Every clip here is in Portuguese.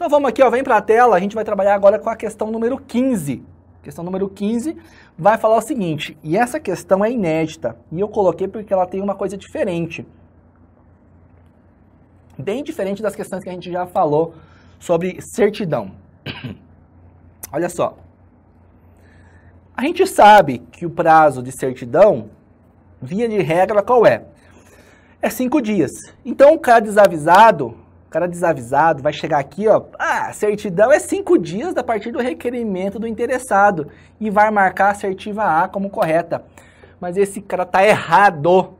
Então vamos aqui, ó, vem para a tela, a gente vai trabalhar agora com a questão número 15. Questão número 15 vai falar o seguinte, e essa questão é inédita, e eu coloquei porque ela tem uma coisa diferente. Bem diferente das questões que a gente já falou sobre certidão. Olha só. A gente sabe que o prazo de certidão, via de regra, qual é? É 5 dias. Então o cara desavisado vai chegar aqui, ó, certidão é 5 dias a partir do requerimento do interessado e vai marcar a assertiva A como correta. Mas esse cara tá errado.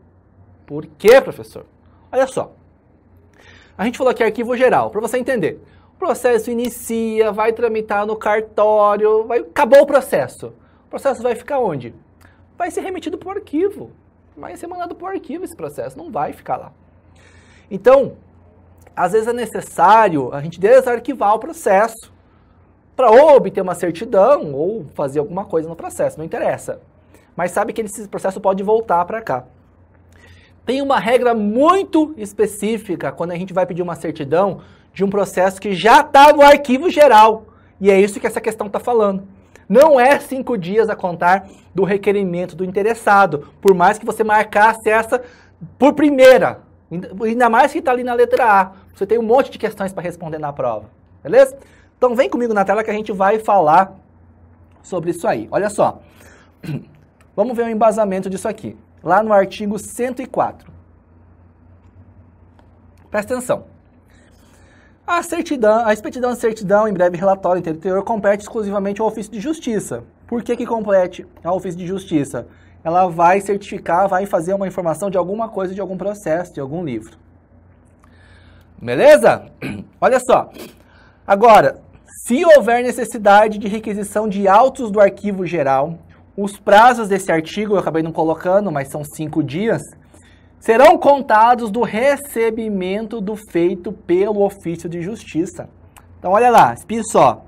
Por quê, professor? Olha só. A gente falou aqui arquivo geral, para você entender. O processo inicia, vai tramitar no cartório, acabou o processo. O processo vai ficar onde? Vai ser remetido para o arquivo. Vai ser mandado para o arquivo esse processo, não vai ficar lá. Então, às vezes é necessário a gente desarquivar o processo para ou obter uma certidão ou fazer alguma coisa no processo, não interessa. Mas sabe que esse processo pode voltar para cá. Tem uma regra muito específica quando a gente vai pedir uma certidão de um processo que já está no arquivo geral. E é isso que essa questão está falando. Não é 5 dias a contar do requerimento do interessado, por mais que você marcasse essa por primeira. Ainda mais que está ali na letra A. Você tem um monte de questões para responder na prova. Beleza? Então vem comigo na tela que a gente vai falar sobre isso aí. Olha só. Vamos ver o embasamento disso aqui. Lá no artigo 104. Presta atenção. A expedidão de certidão em breve relatório interior compete exclusivamente ao ofício de justiça. Por que compete ao ofício de justiça? Ela vai certificar, vai fazer uma informação de alguma coisa, de algum processo, de algum livro. Beleza? Olha só. Agora, se houver necessidade de requisição de autos do arquivo geral, os prazos desse artigo, eu acabei não colocando, mas são 5 dias, serão contados do recebimento do feito pelo ofício de justiça. Então, olha lá, espia só.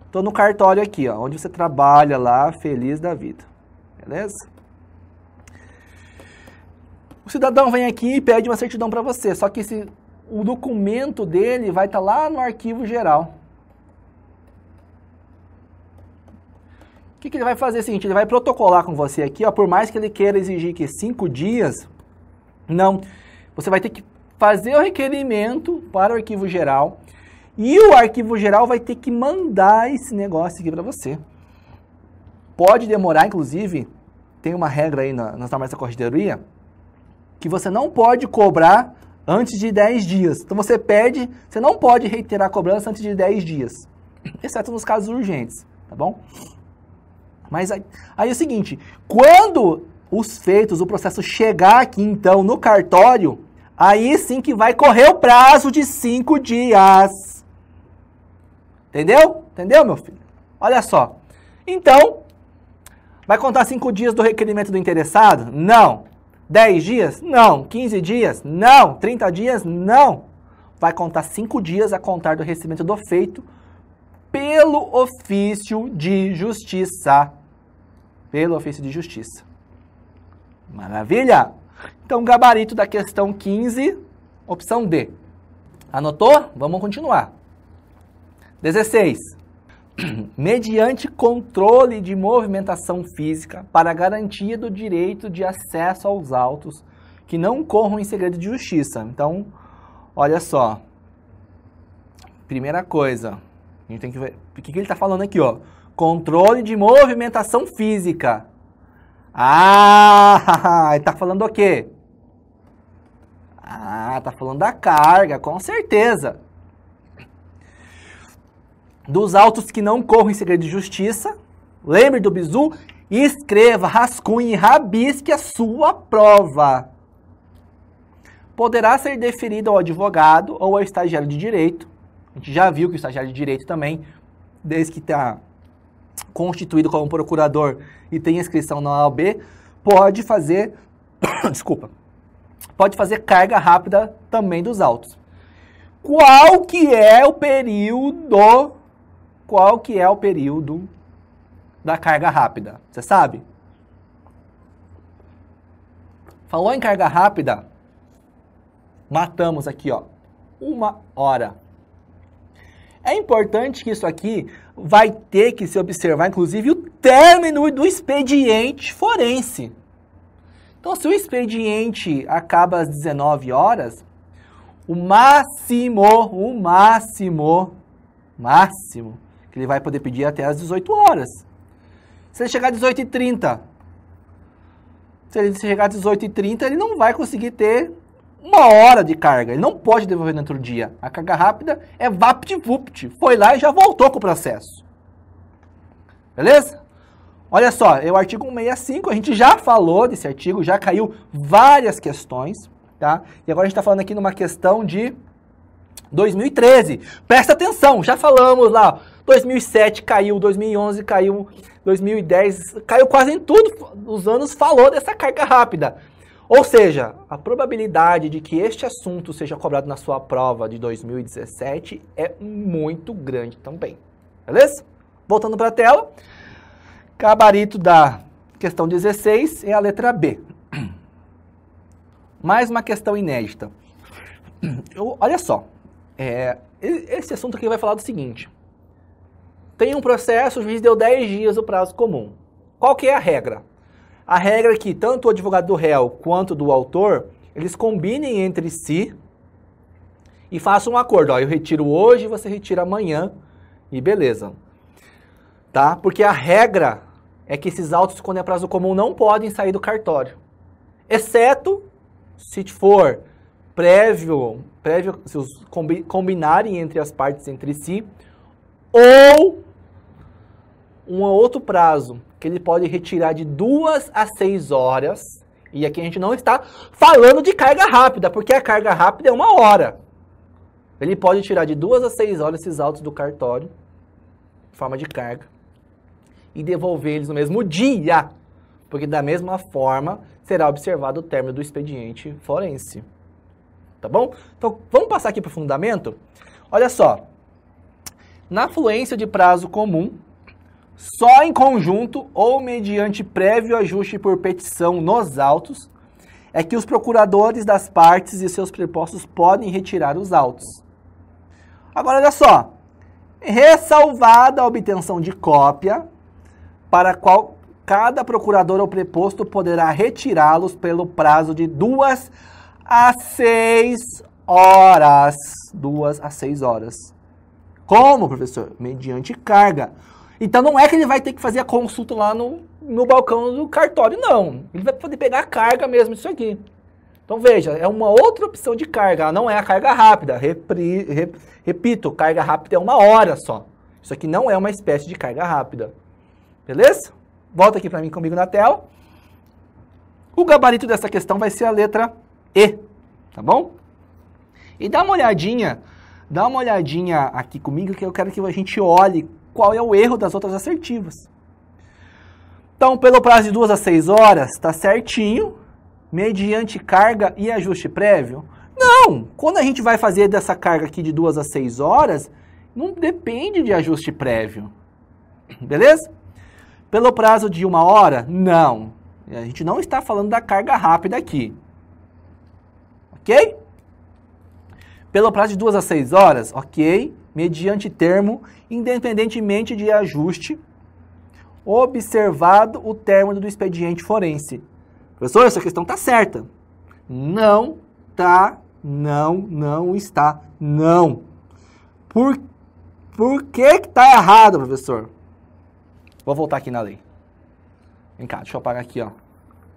Estou no cartório aqui, ó, onde você trabalha lá, feliz da vida. Beleza? O cidadão vem aqui e pede uma certidão para você, só que o documento dele vai estar lá no arquivo geral. O que ele vai fazer é o seguinte, ele vai protocolar com você aqui, ó, por mais que ele queira exigir que 5 dias, não, você vai ter que fazer o requerimento para o arquivo geral e o arquivo geral vai ter que mandar esse negócio aqui para você. Pode demorar, inclusive, tem uma regra aí nas normas da corregedoria, que você não pode cobrar antes de 10 dias. Então você não pode reiterar a cobrança antes de 10 dias, exceto nos casos urgentes, tá bom? Mas aí é o seguinte, quando os feitos, o processo chegar aqui, então, no cartório, aí sim que vai correr o prazo de 5 dias. Entendeu? Entendeu, meu filho? Olha só. Então, vai contar 5 dias do requerimento do interessado? Não. 10 dias? Não. 15 dias? Não. 30 dias? Não. Vai contar 5 dias a contar do recebimento do feito pelo ofício de justiça. Pelo ofício de justiça. Maravilha? Então, gabarito da questão 15, opção D. Anotou? Vamos continuar. 16. Mediante controle de movimentação física para garantia do direito de acesso aos autos que não corram em segredo de justiça. Então, olha só. Primeira coisa, a gente tem que ver o que ele está falando aqui, ó. Controle de movimentação física. Ele tá falando o quê? Tá falando da carga, com certeza. Dos autos que não corram em segredo de justiça. Lembre do bizu? Escreva, rascunhe e rabisque a sua prova. Poderá ser deferido ao advogado ou ao estagiário de direito. A gente já viu que o estagiário de direito também, desde que está constituído como procurador e tem inscrição na OAB, pode fazer, pode fazer carga rápida também dos autos. Qual que é o período da carga rápida? Você sabe? Falou em carga rápida, matamos aqui, ó, 1 hora. É importante que isso aqui vai ter que se observar, inclusive, o término do expediente forense. Então, se o expediente acaba às 19 horas, o máximo que ele vai poder pedir até às 18 horas. Se ele chegar às 18h30, ele não vai conseguir ter 1 hora de carga. Ele não pode devolver no outro dia. A carga rápida é vapt-vupt. Foi lá e já voltou com o processo. Beleza? Olha só, é o artigo 165, a gente já falou desse artigo, já caiu várias questões, tá? E agora a gente está falando aqui numa questão de 2013. Presta atenção, já falamos lá, 2007 caiu, 2011 caiu, 2010 caiu quase em tudo, os anos falou dessa carga rápida. Ou seja, a probabilidade de que este assunto seja cobrado na sua prova de 2017 é muito grande também, beleza? Voltando para a tela. Gabarito da questão 16 é a letra B. Mais uma questão inédita. Olha só, esse assunto aqui vai falar do seguinte. Tem um processo, o juiz deu 10 dias o prazo comum. Qual que é a regra? A regra é que tanto o advogado do réu quanto do autor, eles combinem entre si e façam um acordo. Ó, eu retiro hoje, você retira amanhã e beleza. Tá? Porque a regra é que esses autos, quando é prazo comum, não podem sair do cartório. Exceto se for prévio se os combinarem entre as partes entre si, ou um outro prazo, que ele pode retirar de 2 a 6 horas, e aqui a gente não está falando de carga rápida, porque a carga rápida é 1 hora. Ele pode tirar de 2 a 6 horas esses autos do cartório, em forma de carga, e devolver eles no mesmo dia, porque da mesma forma será observado o término do expediente forense. Tá bom? Então, vamos passar aqui para o fundamento? Olha só, na fluência de prazo comum, só em conjunto ou mediante prévio ajuste por petição nos autos, é que os procuradores das partes e seus prepostos podem retirar os autos. Agora, olha só, ressalvada a obtenção de cópia, para qual cada procurador ou preposto poderá retirá-los pelo prazo de 2 a 6 horas. 2 a 6 horas. Como, professor? Mediante carga. Então não é que ele vai ter que fazer a consulta lá no balcão do cartório, não. Ele vai poder pegar a carga mesmo disso aqui. Então veja, é uma outra opção de carga, não é a carga rápida. Repito, carga rápida é 1 hora só. Isso aqui não é uma espécie de carga rápida. Beleza? Volta aqui para mim comigo na tela. O gabarito dessa questão vai ser a letra E, tá bom? E dá uma olhadinha aqui comigo que eu quero que a gente olhe qual é o erro das outras assertivas. Então, pelo prazo de 2 a 6 horas, está certinho, mediante carga e ajuste prévio? Não! Quando a gente vai fazer dessa carga aqui de 2 a 6 horas, não depende de ajuste prévio. Beleza? Pelo prazo de 1 hora? Não. A gente não está falando da carga rápida aqui. Ok? Pelo prazo de 2 a 6 horas? Ok. Mediante termo, independentemente de ajuste, observado o término do expediente forense. Professor, essa questão está certa. Não está, não está, não. Por que está errado, professor? Vou voltar aqui na lei. Vem cá, deixa eu apagar aqui, ó.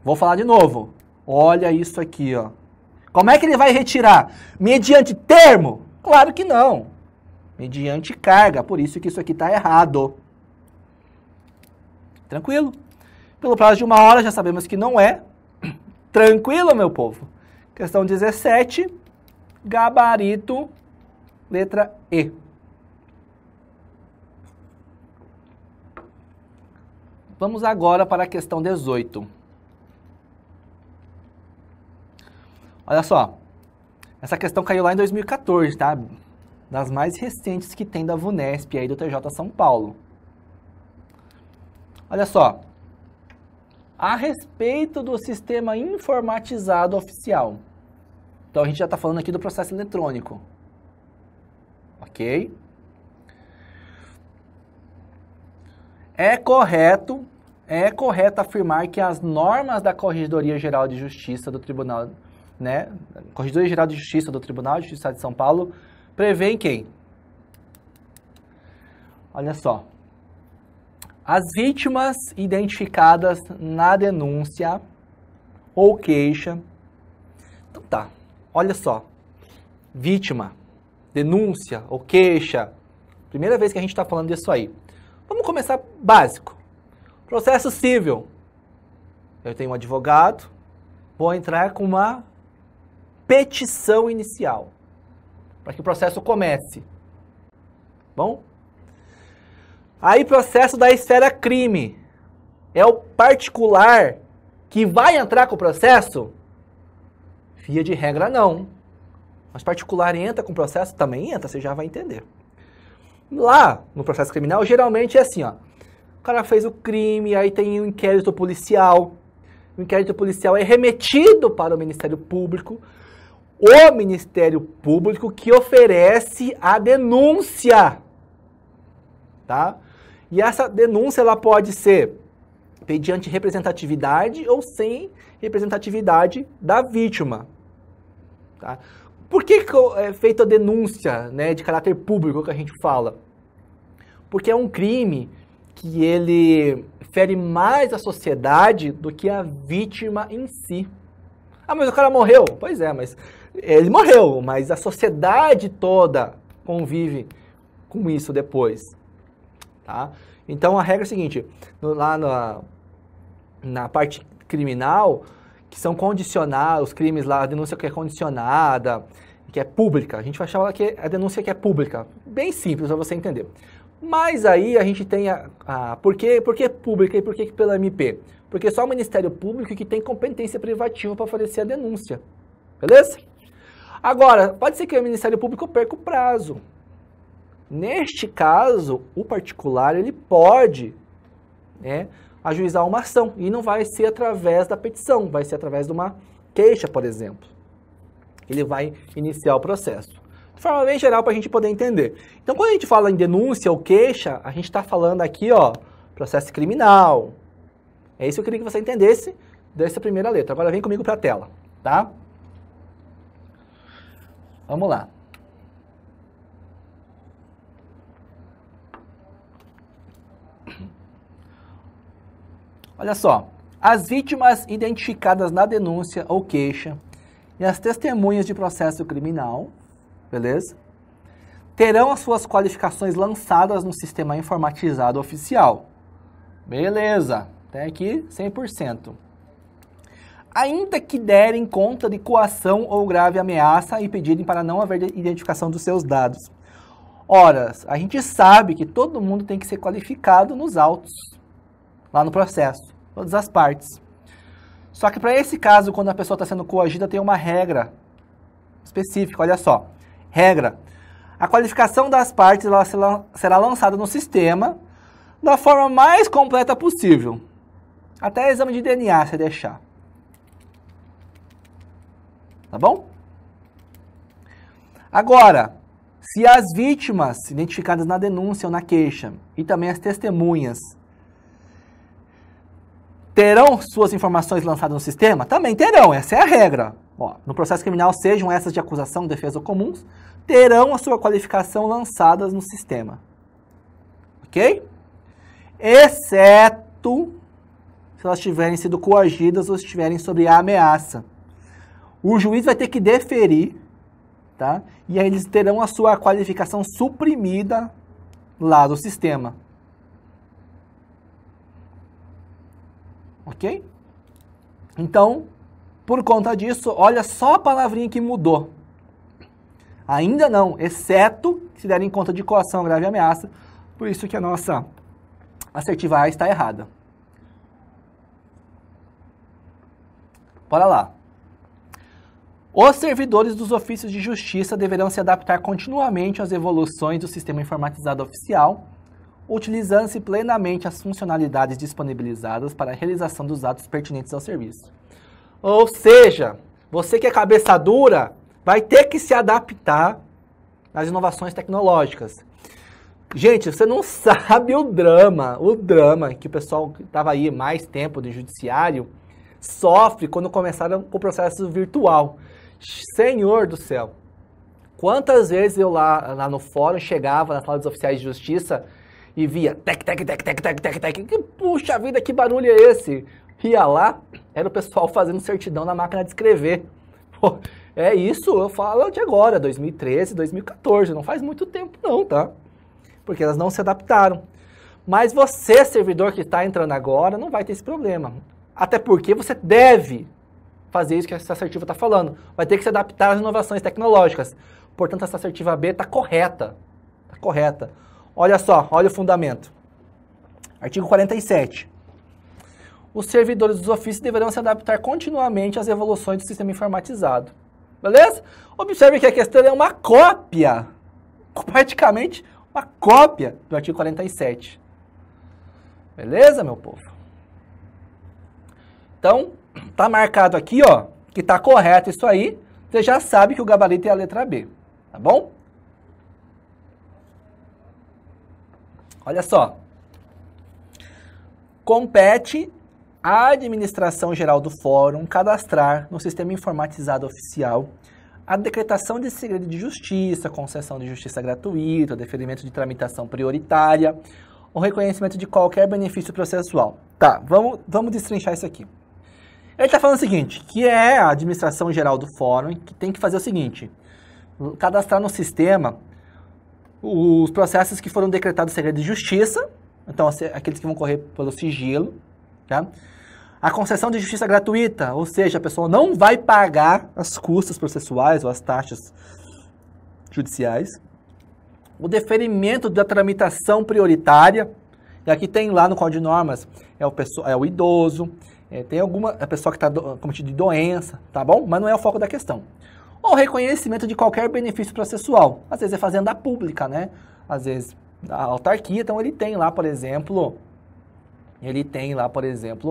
Vou falar de novo. Olha isso aqui, ó. Como é que ele vai retirar? Mediante termo? Claro que não. Mediante carga. Por isso que isso aqui está errado. Tranquilo? Pelo prazo de 1 hora, já sabemos que não é. Tranquilo, meu povo? Questão 17. Gabarito, letra E. Vamos agora para a questão 18. Olha só, essa questão caiu lá em 2014, tá? Das mais recentes que tem da VUNESP aí do TJ São Paulo. Olha só, a respeito do sistema informatizado oficial. Então a gente já está falando aqui do processo eletrônico. Ok? É correto afirmar que as normas da Corregedoria Geral de Justiça do Tribunal, né? Corregedoria Geral de Justiça do Tribunal de Justiça de São Paulo prevêem quem? Olha só. As vítimas identificadas na denúncia ou queixa. Então tá, olha só. Vítima, denúncia ou queixa. Primeira vez que a gente está falando disso aí. Vamos começar básico. Processo civil. Eu tenho um advogado, vou entrar com uma petição inicial para que o processo comece. Bom? Aí, processo da esfera crime. É o particular que vai entrar com o processo? Via de regra, não. Mas particular entra com o processo? Também entra, você já vai entender. Lá, no processo criminal, geralmente é assim, ó. O cara fez o crime, aí tem um inquérito policial. O inquérito policial é remetido para o Ministério Público. O Ministério Público que oferece a denúncia. Tá? E essa denúncia ela pode ser mediante representatividade ou sem representatividade da vítima. Tá? Por que é feita a denúncia, né, de caráter público que a gente fala? Porque é um crime que ele fere mais a sociedade do que a vítima em si. Ah, mas o cara morreu. Pois é, mas ele morreu, mas a sociedade toda convive com isso depois. Tá? Então a regra é a seguinte, lá na parte criminal, que são condicionados, os crimes lá, a denúncia que é condicionada, que é pública, a gente vai chamar que a denúncia que é pública, bem simples para você entender. Mas aí a gente tem por que pública e por que pela MP? Porque só o Ministério Público que tem competência privativa para oferecer a denúncia, beleza? Agora, pode ser que o Ministério Público perca o prazo. Neste caso, o particular ele pode, né, ajuizar uma ação e não vai ser através da petição, vai ser através de uma queixa, por exemplo. Ele vai iniciar o processo. De forma bem geral para a gente poder entender. Então, quando a gente fala em denúncia ou queixa, a gente está falando aqui, ó, processo criminal. É isso que eu queria que você entendesse dessa primeira letra. Agora vem comigo para a tela, tá? Vamos lá. Olha só, as vítimas identificadas na denúncia ou queixa e as testemunhas de processo criminal, beleza? Terão as suas qualificações lançadas no sistema informatizado oficial. Beleza, até aqui 100%. Ainda que derem conta de coação ou grave ameaça e pedirem para não haver identificação dos seus dados. Ora, a gente sabe que todo mundo tem que ser qualificado nos autos, lá no processo, todas as partes. Só que para esse caso, quando a pessoa está sendo coagida, tem uma regra específica, olha só. Regra, a qualificação das partes ela será lançada no sistema da forma mais completa possível. Até exame de DNA, se deixar. Tá bom? Agora, se as vítimas identificadas na denúncia ou na queixa e também as testemunhas terão suas informações lançadas no sistema? Também terão, essa é a regra. Ó, no processo criminal, sejam essas de acusação, defesa ou comuns, terão a sua qualificação lançadas no sistema. Ok? Exceto se elas tiverem sido coagidas ou estiverem sob a ameaça. O juiz vai ter que deferir, tá? E aí eles terão a sua qualificação suprimida lá do sistema. Ok? Então, por conta disso, olha só a palavrinha que mudou. Ainda não, exceto se derem conta de coação, grave ameaça. Por isso que a nossa assertiva A está errada. Bora lá. Os servidores dos ofícios de justiça deverão se adaptar continuamente às evoluções do sistema informatizado oficial, utilizando-se plenamente as funcionalidades disponibilizadas para a realização dos atos pertinentes ao serviço. Ou seja, você que é cabeça dura, vai ter que se adaptar às inovações tecnológicas. Gente, você não sabe o drama que o pessoal que estava aí mais tempo de judiciário sofre quando começaram com o processo virtual. Senhor do céu, quantas vezes eu lá no fórum chegava na sala dos oficiais de justiça e via tec, tec, tec, tec, tec, tec, tec, puxa vida, que barulho é esse? Ia lá, era o pessoal fazendo certidão na máquina de escrever. Pô, é isso, eu falo de agora, 2013, 2014, não faz muito tempo não, tá? Porque elas não se adaptaram. Mas você, servidor que está entrando agora, não vai ter esse problema. Até porque você deve fazer isso que essa assertiva está falando. Vai ter que se adaptar às inovações tecnológicas. Portanto, essa assertiva B está correta. Está correta. Olha só, olha o fundamento. Artigo 47. Os servidores dos ofícios deverão se adaptar continuamente às evoluções do sistema informatizado. Beleza? Observe que a questão é uma cópia. Praticamente uma cópia do artigo 47. Beleza, meu povo? Então, tá marcado aqui, ó, que tá correto isso aí. Você já sabe que o gabarito é a letra B, tá bom? Olha só. Compete à administração geral do fórum cadastrar no sistema informatizado oficial a decretação de segredo de justiça, concessão de justiça gratuita, deferimento de tramitação prioritária, o reconhecimento de qualquer benefício processual. Tá, vamos destrinchar isso aqui. Ele está falando o seguinte, que é a administração geral do fórum que tem que fazer o seguinte, cadastrar no sistema os processos que foram decretados segredo de justiça, então aqueles que vão correr pelo sigilo, tá? A concessão de justiça gratuita, ou seja, a pessoa não vai pagar as custas processuais ou as taxas judiciais. O deferimento da tramitação prioritária, e aqui tem lá no Código de Normas, é o idoso, tem a pessoa que está cometida de doença, tá bom? Mas não é o foco da questão. O reconhecimento de qualquer benefício processual, às vezes é fazenda pública, né? Às vezes a autarquia, então ele tem lá, por exemplo,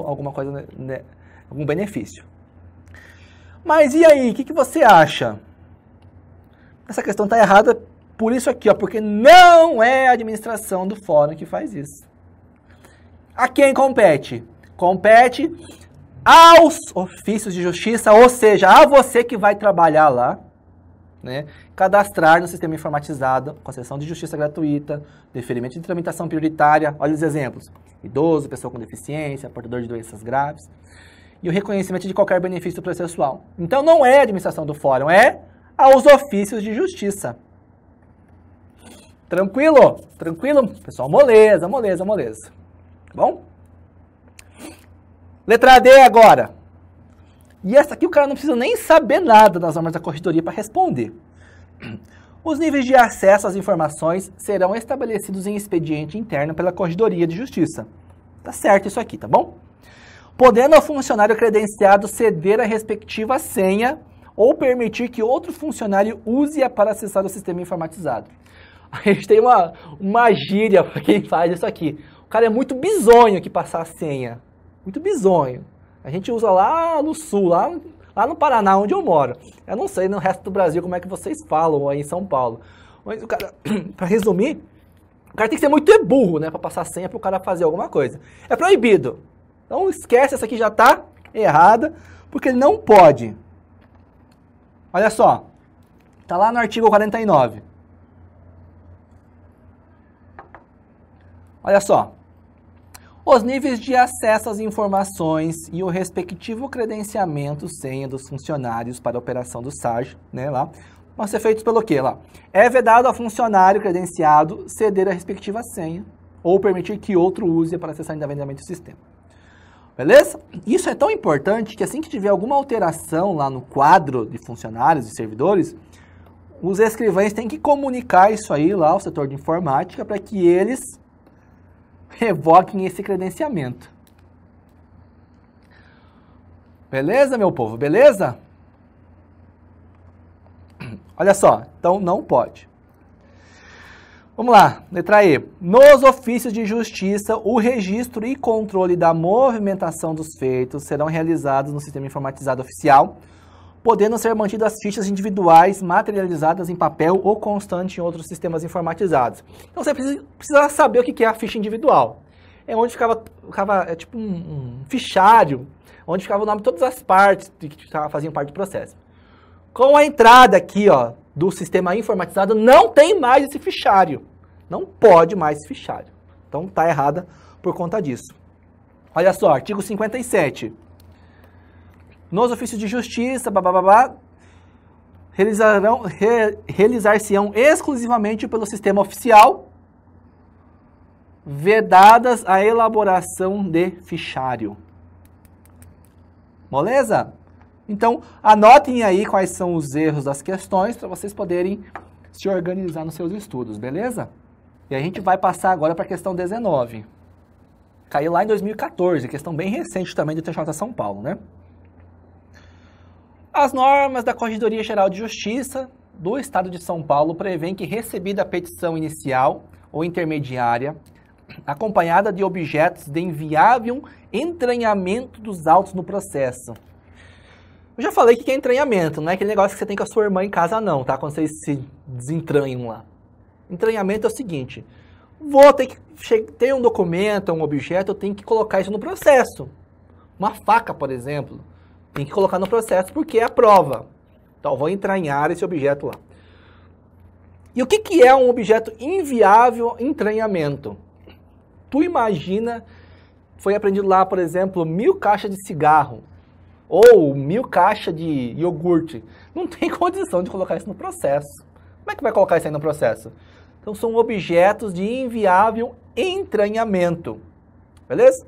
alguma coisa, né, algum benefício. Mas e aí, o que você acha? Essa questão está errada por isso aqui, ó, porque não é a administração do fórum que faz isso. A quem compete? Compete aos ofícios de justiça, ou seja, a você que vai trabalhar lá, né, cadastrar no sistema informatizado, concessão de justiça gratuita, deferimento de tramitação prioritária, olha os exemplos, idoso, pessoa com deficiência, portador de doenças graves, e o reconhecimento de qualquer benefício processual. Então não é a administração do fórum, é aos ofícios de justiça. Tranquilo? Tranquilo? Pessoal, moleza. Tá bom? Letra D agora. E essa aqui o cara não precisa nem saber nada das normas da corredoria para responder. Os níveis de acesso às informações serão estabelecidos em expediente interno pela Corregedoria de Justiça. Tá certo isso aqui, tá bom? Podendo ao funcionário credenciado ceder a respectiva senha ou permitir que outro funcionário use-a para acessar o sistema informatizado. A gente tem uma gíria para quem faz isso aqui. O cara é muito bizonho que passar a senha. Muito bizonho. A gente usa lá no sul, lá no Paraná, onde eu moro. Eu não sei no resto do Brasil como é que vocês falam aí em São Paulo. Mas o cara, para resumir, o cara tem que ser muito burro, né, para passar senha para o cara fazer alguma coisa. É proibido. Então esquece, essa aqui já está errada, porque ele não pode. Olha só, está lá no artigo 49. Olha só. Os níveis de acesso às informações e o respectivo credenciamento senha dos funcionários para a operação do SAG, né, lá, vão ser feitos pelo quê, lá? É vedado ao funcionário credenciado ceder a respectiva senha ou permitir que outro use para acessar indevidamente o sistema. Beleza? Isso é tão importante que assim que tiver alguma alteração lá no quadro de funcionários e servidores, os escrivães têm que comunicar isso aí lá ao setor de informática para que eles revoquem esse credenciamento. Beleza, meu povo? Beleza? Olha só, então não pode. Vamos lá, letra E. Nos ofícios de justiça, o registro e controle da movimentação dos feitos serão realizados no sistema informatizado oficial podendo ser mantidas fichas individuais materializadas em papel ou constante em outros sistemas informatizados. Então você precisa saber o que é a ficha individual. É onde ficava é tipo um fichário, onde ficava o nome de todas as partes que faziam parte do processo. Com a entrada aqui, ó, do sistema informatizado, não tem mais esse fichário. Não pode mais esse fichário. Então está errada por conta disso. Olha só, artigo 57. Nos ofícios de justiça, realizar-se-ão exclusivamente pelo sistema oficial, vedadas a elaboração de fichário. Moleza? Então, anotem aí quais são os erros das questões para vocês poderem se organizar nos seus estudos, beleza? E a gente vai passar agora para a questão 19. Caiu lá em 2014, questão bem recente também do TJ São Paulo, né? As normas da Corregedoria Geral de Justiça do Estado de São Paulo prevêem que, recebida a petição inicial ou intermediária, acompanhada de objetos de inviável entranhamento dos autos no processo. Eu já falei que é entranhamento, não é aquele negócio que você tem com a sua irmã em casa não, tá? Quando vocês se desentranham lá. Entranhamento é o seguinte, vou ter que ter um documento, um objeto, eu tenho que colocar isso no processo. Uma faca, por exemplo. Tem que colocar no processo porque é a prova. Então, vou entranhar esse objeto lá. E o que é um objeto inviável entranhamento? Tu imagina, foi aprendido lá, por exemplo, 1000 caixas de cigarro ou 1000 caixas de iogurte. Não tem condição de colocar isso no processo. Como é que vai colocar isso aí no processo? Então, são objetos de inviável entranhamento. Beleza?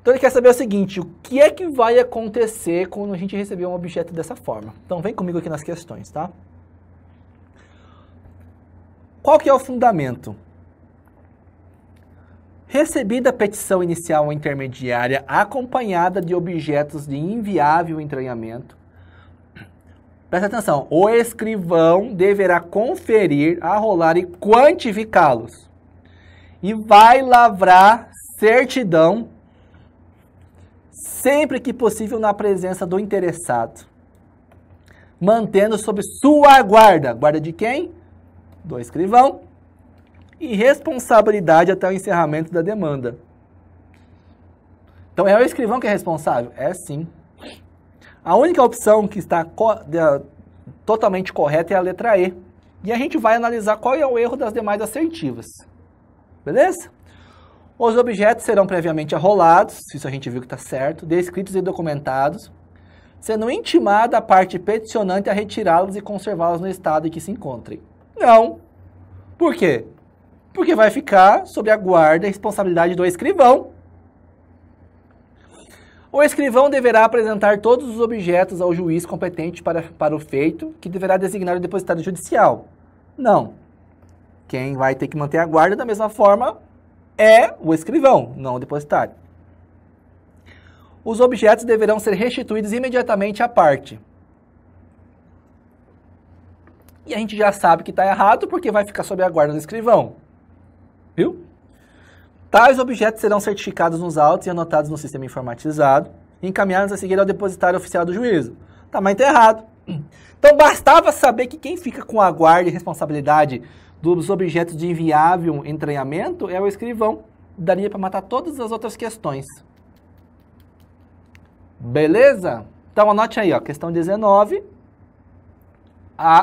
Então, ele quer saber o seguinte, o que é que vai acontecer quando a gente receber um objeto dessa forma? Então, vem comigo aqui nas questões, tá? Qual que é o fundamento? Recebida a petição inicial ou intermediária acompanhada de objetos de inviável entranhamento, presta atenção, o escrivão deverá conferir, arrolar e quantificá-los e vai lavrar certidão sempre que possível na presença do interessado, mantendo sob sua guarda, guarda de quem? Do escrivão, e responsabilidade até o encerramento da demanda. Então é o escrivão que é responsável? É sim. A única opção que está totalmente correta é a letra E. E a gente vai analisar qual é o erro das demais assertivas. Beleza? Os objetos serão previamente arrolados, isso a gente viu que está certo, descritos e documentados, sendo intimada a parte peticionante a retirá-los e conservá-los no estado em que se encontrem. Não. Por quê? Porque vai ficar sob a guarda e responsabilidade do escrivão. O escrivão deverá apresentar todos os objetos ao juiz competente para o feito, que deverá designar o depositário judicial. Não. Quem vai ter que manter a guarda da mesma forma é o escrivão, não o depositário. Os objetos deverão ser restituídos imediatamente à parte. E a gente já sabe que está errado porque vai ficar sob a guarda do escrivão. Viu? Tais objetos serão certificados nos autos e anotados no sistema informatizado e encaminhados a seguir ao depositário oficial do juízo. Tá, mas está errado. Então bastava saber que quem fica com a guarda e responsabilidade dos objetos de inviável entranhamento é o escrivão. Daria para matar todas as outras questões. Beleza? Então anote aí, ó, questão 19.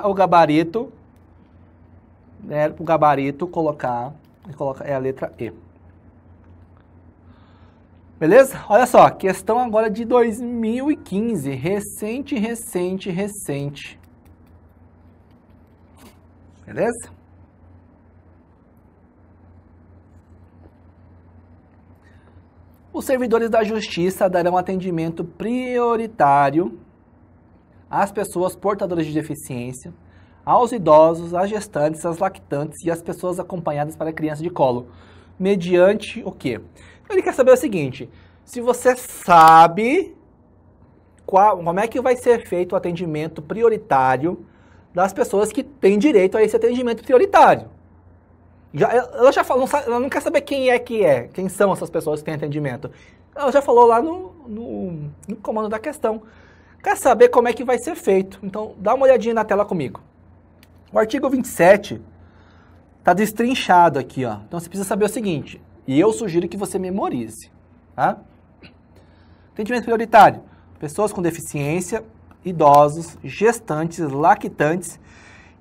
O gabarito, né, o gabarito colocar é a letra E. Beleza? Olha só, questão agora de 2015, recente. Beleza? Os servidores da Justiça darão atendimento prioritário às pessoas portadoras de deficiência, aos idosos, às gestantes, às lactantes e às pessoas acompanhadas para criança de colo, mediante o quê? Ele quer saber o seguinte, se você sabe como é que vai ser feito o atendimento prioritário das pessoas que têm direito a esse atendimento prioritário. Ela já falou, ela não quer saber quem são essas pessoas que têm atendimento. Ela já falou lá no comando da questão. Quer saber como é que vai ser feito? Então, dá uma olhadinha na tela comigo. O artigo 27 está destrinchado aqui, ó. Então, você precisa saber o seguinte, e eu sugiro que você memorize, tá? Atendimento prioritário. Pessoas com deficiência, idosos, gestantes, lactantes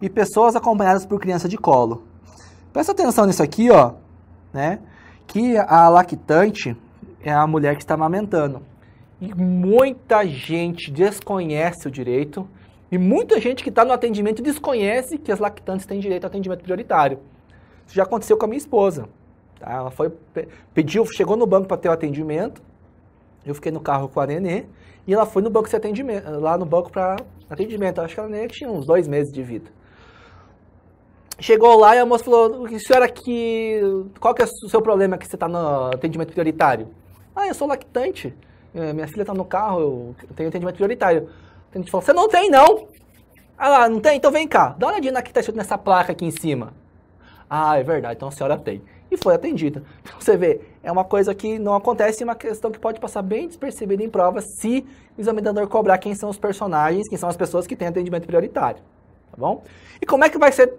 e pessoas acompanhadas por criança de colo. Presta atenção nisso aqui, ó, né? Que a lactante é a mulher que está amamentando. E muita gente desconhece o direito e muita gente que está no atendimento desconhece que as lactantes têm direito a atendimento prioritário. Isso já aconteceu com a minha esposa. Tá? Ela chegou no banco para ter o atendimento, eu fiquei no carro com a nenê e ela foi no banco de atendimento, lá no banco para atendimento. Acho que ela nem tinha uns 2 meses de vida. Chegou lá e a moça falou, senhora, qual que é o seu problema que você está no atendimento prioritário? Ah, eu sou lactante. Minha filha está no carro, eu tenho atendimento prioritário. A gente falou, você não tem, não? Ah lá, não tem? Então vem cá, dá uma olhadinha na que está escrito nessa placa aqui em cima. Ah, é verdade, então a senhora tem. E foi atendida. Então você vê, é uma coisa que não acontece, é uma questão que pode passar bem despercebida em prova se o examinador cobrar quem são os personagens, quem são as pessoas que têm atendimento prioritário. Tá bom? E como é que vai ser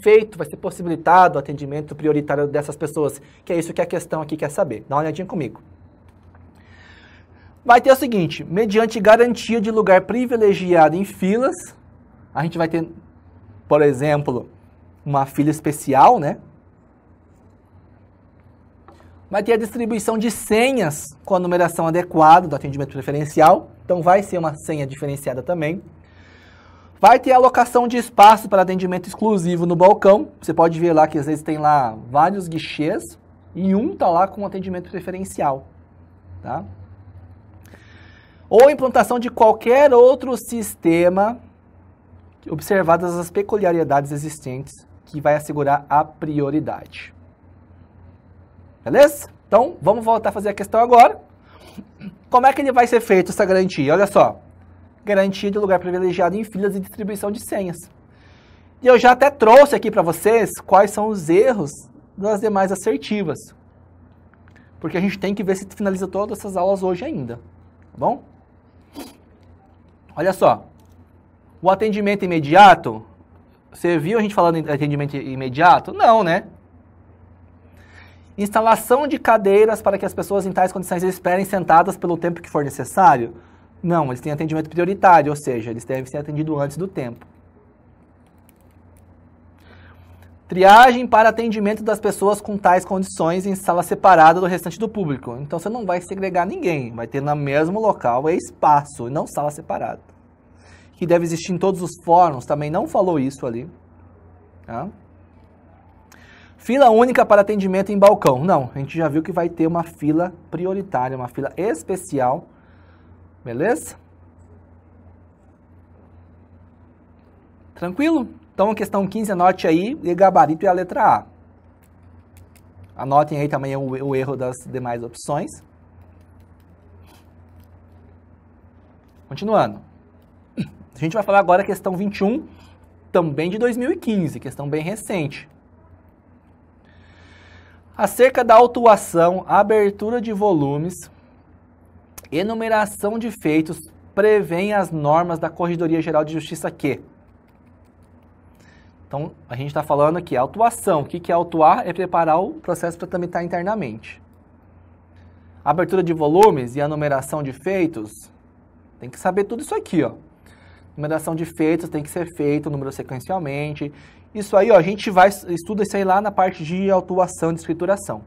feito, vai ser possibilitado o atendimento prioritário dessas pessoas? Que é isso que a questão aqui quer saber. Dá uma olhadinha comigo. Vai ter o seguinte, mediante garantia de lugar privilegiado em filas, a gente vai ter, por exemplo, uma fila especial, né? Vai ter a distribuição de senhas com a numeração adequada do atendimento preferencial, então vai ser uma senha diferenciada também. Vai ter a alocação de espaço para atendimento exclusivo no balcão, você pode ver lá que às vezes tem lá vários guichês e um tá lá com atendimento preferencial, tá? Ou implantação de qualquer outro sistema, observadas as peculiaridades existentes, que vai assegurar a prioridade. Beleza? Então, vamos voltar a fazer a questão agora. Como é que ele vai ser feito, essa garantia? Olha só. Garantia de lugar privilegiado em filas e distribuição de senhas. E eu já até trouxe aqui para vocês quais são os erros das demais assertivas. Porque a gente tem que ver se finaliza todas essas aulas hoje ainda. Tá bom? Olha só. O atendimento imediato, você viu a gente falando em atendimento imediato? Não, né? Instalação de cadeiras para que as pessoas em tais condições esperem sentadas pelo tempo que for necessário? Não, eles têm atendimento prioritário, ou seja, eles devem ser atendidos antes do tempo. Triagem para atendimento das pessoas com tais condições em sala separada do restante do público. Então você não vai segregar ninguém, vai ter no mesmo local, é espaço, e não sala separada. Que deve existir em todos os fóruns, também não falou isso ali. Tá? Fila única para atendimento em balcão. Não, a gente já viu que vai ter uma fila prioritária, uma fila especial. Beleza? Tranquilo? Então, a questão 15, anote aí, e gabarito é a letra A. Anotem aí também o erro das demais opções. Continuando. A gente vai falar agora a questão 21, também de 2015, questão bem recente. Acerca da autuação, abertura de volumes, enumeração de feitos, prevêem as normas da Corregedoria Geral de Justiça que... Então, a gente está falando aqui, autuação. O que é autuar? É preparar o processo para tramitar internamente. Abertura de volumes e a numeração de feitos, tem que saber tudo isso aqui, ó. Numeração de feitos tem que ser feito, número sequencialmente. Isso aí, ó, a gente estuda isso aí lá na parte de autuação e de escrituração.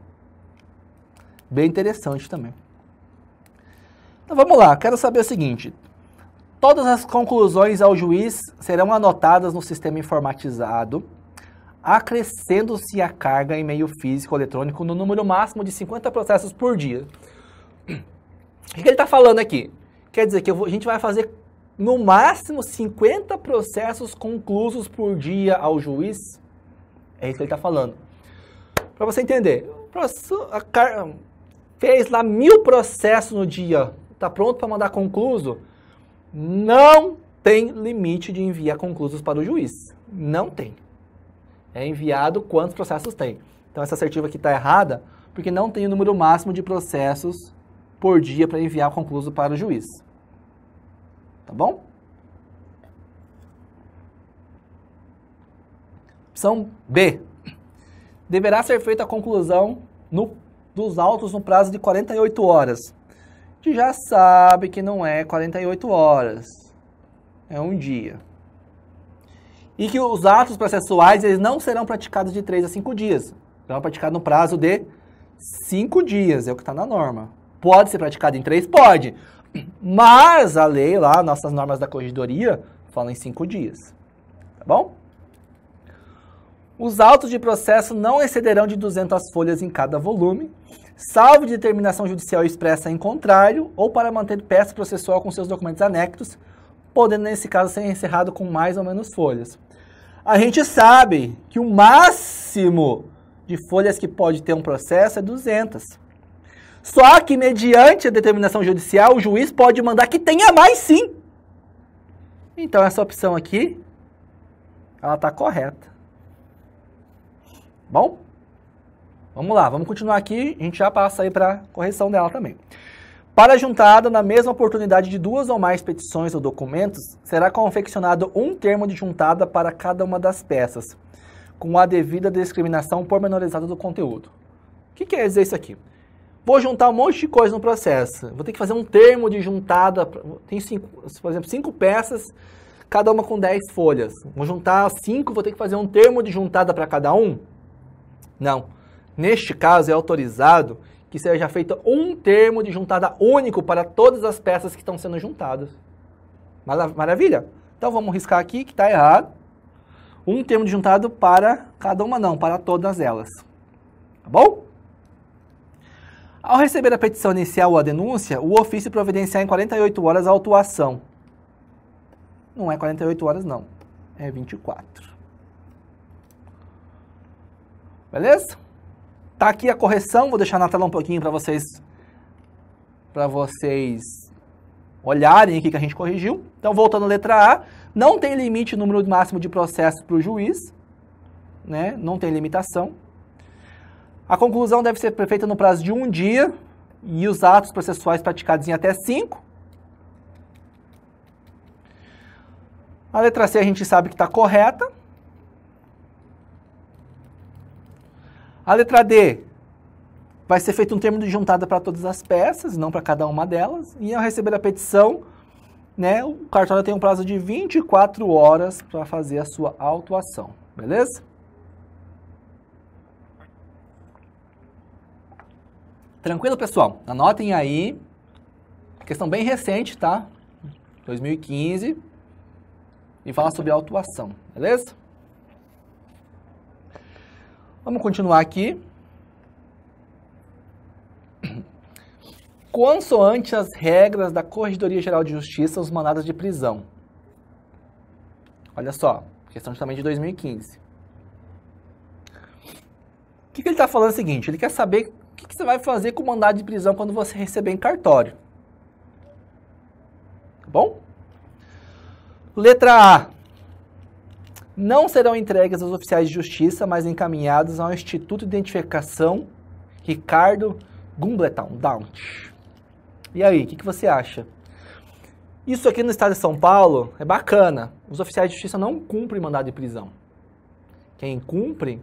Bem interessante também. Então vamos lá, quero saber o seguinte. Todas as conclusões ao juiz serão anotadas no sistema informatizado, acrescendo-se a carga em meio físico ou eletrônico no número máximo de 50 processos por dia. O que ele está falando aqui? Quer dizer que a gente vai fazer no máximo 50 processos conclusos por dia ao juiz? É isso que ele está falando. Para você entender, fez lá 1000 processos no dia, está pronto para mandar concluso? Não tem limite de enviar conclusos para o juiz. Não tem. É enviado quantos processos tem. Então essa assertiva aqui está errada, porque não tem o número máximo de processos por dia para enviar concluso para o juiz. Tá bom? Opção B. Deverá ser feita a conclusão dos autos no prazo de 48 horas. A gente já sabe que não é 48 horas. É um dia. E que os atos processuais eles não serão praticados de 3 a 5 dias. Serão praticados no prazo de 5 dias, é o que está na norma. Pode ser praticado em 3? Pode. Mas a lei lá, nossas normas da corregedoria, falam em 5 dias. Tá bom? Os autos de processo não excederão de 200 folhas em cada volume, salvo de determinação judicial expressa em contrário, ou para manter peça processual com seus documentos anexos, podendo, nesse caso, ser encerrado com mais ou menos folhas. A gente sabe que o máximo de folhas que pode ter um processo é 200. Só que, mediante a determinação judicial, o juiz pode mandar que tenha mais sim. Então, essa opção aqui, ela está correta. Bom? Vamos lá, vamos continuar aqui, a gente já passa aí para a correção dela também. Para a juntada, na mesma oportunidade de 2 ou mais petições ou documentos, será confeccionado um termo de juntada para cada uma das peças, com a devida discriminação pormenorizada do conteúdo. O que quer dizer isso aqui? Vou juntar um monte de coisa no processo, vou ter que fazer um termo de juntada, tem 5, por exemplo, 5 peças, cada uma com 10 folhas. Vou juntar 5, vou ter que fazer um termo de juntada para cada um? Não. Neste caso, é autorizado que seja feito um termo de juntada único para todas as peças que estão sendo juntadas. Maravilha? Então, vamos riscar aqui que está errado. Um termo de juntado para cada uma não, para todas elas. Tá bom? Ao receber a petição inicial ou a denúncia, o ofício providenciar em 48 horas a autuação. Não é 48 horas, não. É 24. Beleza? Tá aqui a correção, vou deixar na tela um pouquinho para vocês olharem aqui que a gente corrigiu. Então, voltando à letra A, não tem limite no número máximo de processos para o juiz, né? Não tem limitação. A conclusão deve ser feita no prazo de 1 dia e os atos processuais praticados em até 5. A letra C a gente sabe que está correta. A letra D vai ser feito um termo de juntada para todas as peças, não para cada uma delas. E ao receber a petição, né, o cartório tem um prazo de 24 horas para fazer a sua autuação. Beleza? Tranquilo, pessoal? Anotem aí. Questão bem recente, tá? 2015. E fala sobre autuação. Beleza? Vamos continuar aqui. Consoante as regras da Corregedoria Geral de Justiça, os mandados de prisão. Olha só, questão também de 2015. O que ele está falando é o seguinte, ele quer saber o que você vai fazer com o mandado de prisão quando você receber em cartório. Tá bom? Letra A. Não serão entregues aos oficiais de justiça, mas encaminhados ao Instituto de Identificação Ricardo Gumbleton. E aí, o que você acha? Isso aqui no estado de São Paulo é bacana. Os oficiais de justiça não cumprem mandado de prisão. Quem cumpre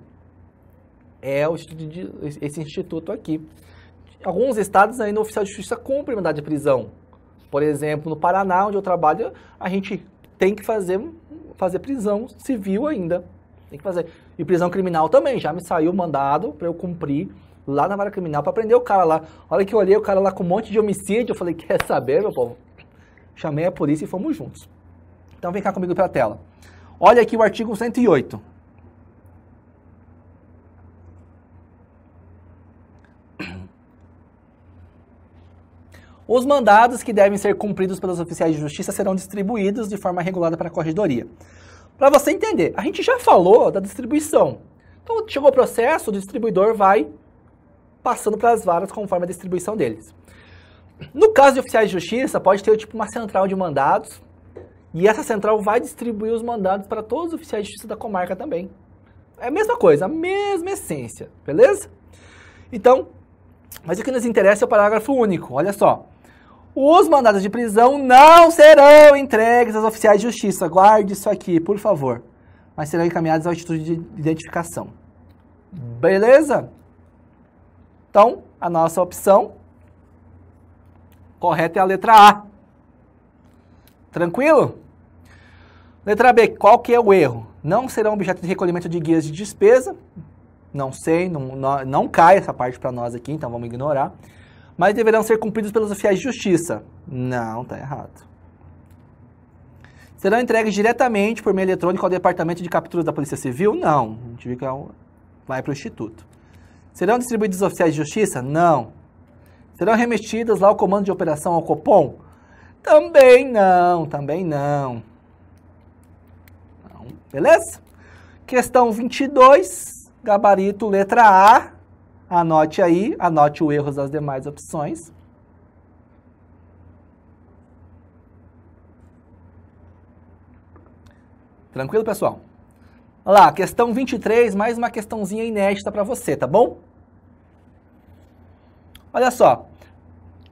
é esse instituto aqui. Alguns estados ainda o oficial de justiça cumpre mandado de prisão. Por exemplo, no Paraná, onde eu trabalho, a gente tem que fazer prisão civil ainda. Tem que fazer. E prisão criminal também. Já me saiu mandado para eu cumprir lá na vara criminal para prender o cara lá. Olha que eu olhei o cara lá com um monte de homicídio. Eu falei, quer saber, meu povo? Chamei a polícia e fomos juntos. Então vem cá comigo para a tela. Olha aqui o artigo 108. Os mandados que devem ser cumpridos pelos oficiais de justiça serão distribuídos de forma regulada para a corregedoria. Para você entender, a gente já falou da distribuição. Então, chegou o processo, o distribuidor vai passando para as varas conforme a distribuição deles. No caso de oficiais de justiça, pode ter tipo uma central de mandados, e essa central vai distribuir os mandados para todos os oficiais de justiça da comarca também. É a mesma coisa, a mesma essência, beleza? Então, mas o que nos interessa é o parágrafo único, olha só. Os mandados de prisão não serão entregues aos oficiais de justiça. Guarde isso aqui, por favor. Mas serão encaminhados ao Instituto de Identificação. Beleza? Então, a nossa opção correta é a letra A. Tranquilo? Letra B, qual que é o erro? Não serão objeto de recolhimento de guias de despesa. Não sei, não cai essa parte para nós aqui, então vamos ignorar. Mas deverão ser cumpridos pelos oficiais de justiça. Não, tá errado. Serão entregues diretamente por meio eletrônico ao Departamento de Capturas da Polícia Civil? Não. A gente viu que vai para o Instituto. Serão distribuídos aos oficiais de justiça? Não. Serão remetidas lá ao comando de operação ao Copom? Também não, também não. Beleza? Questão 22, gabarito letra A. Anote aí, anote o erro das demais opções. Tranquilo, pessoal? Olha lá, questão 23, mais uma questãozinha inédita para você, tá bom? Olha só,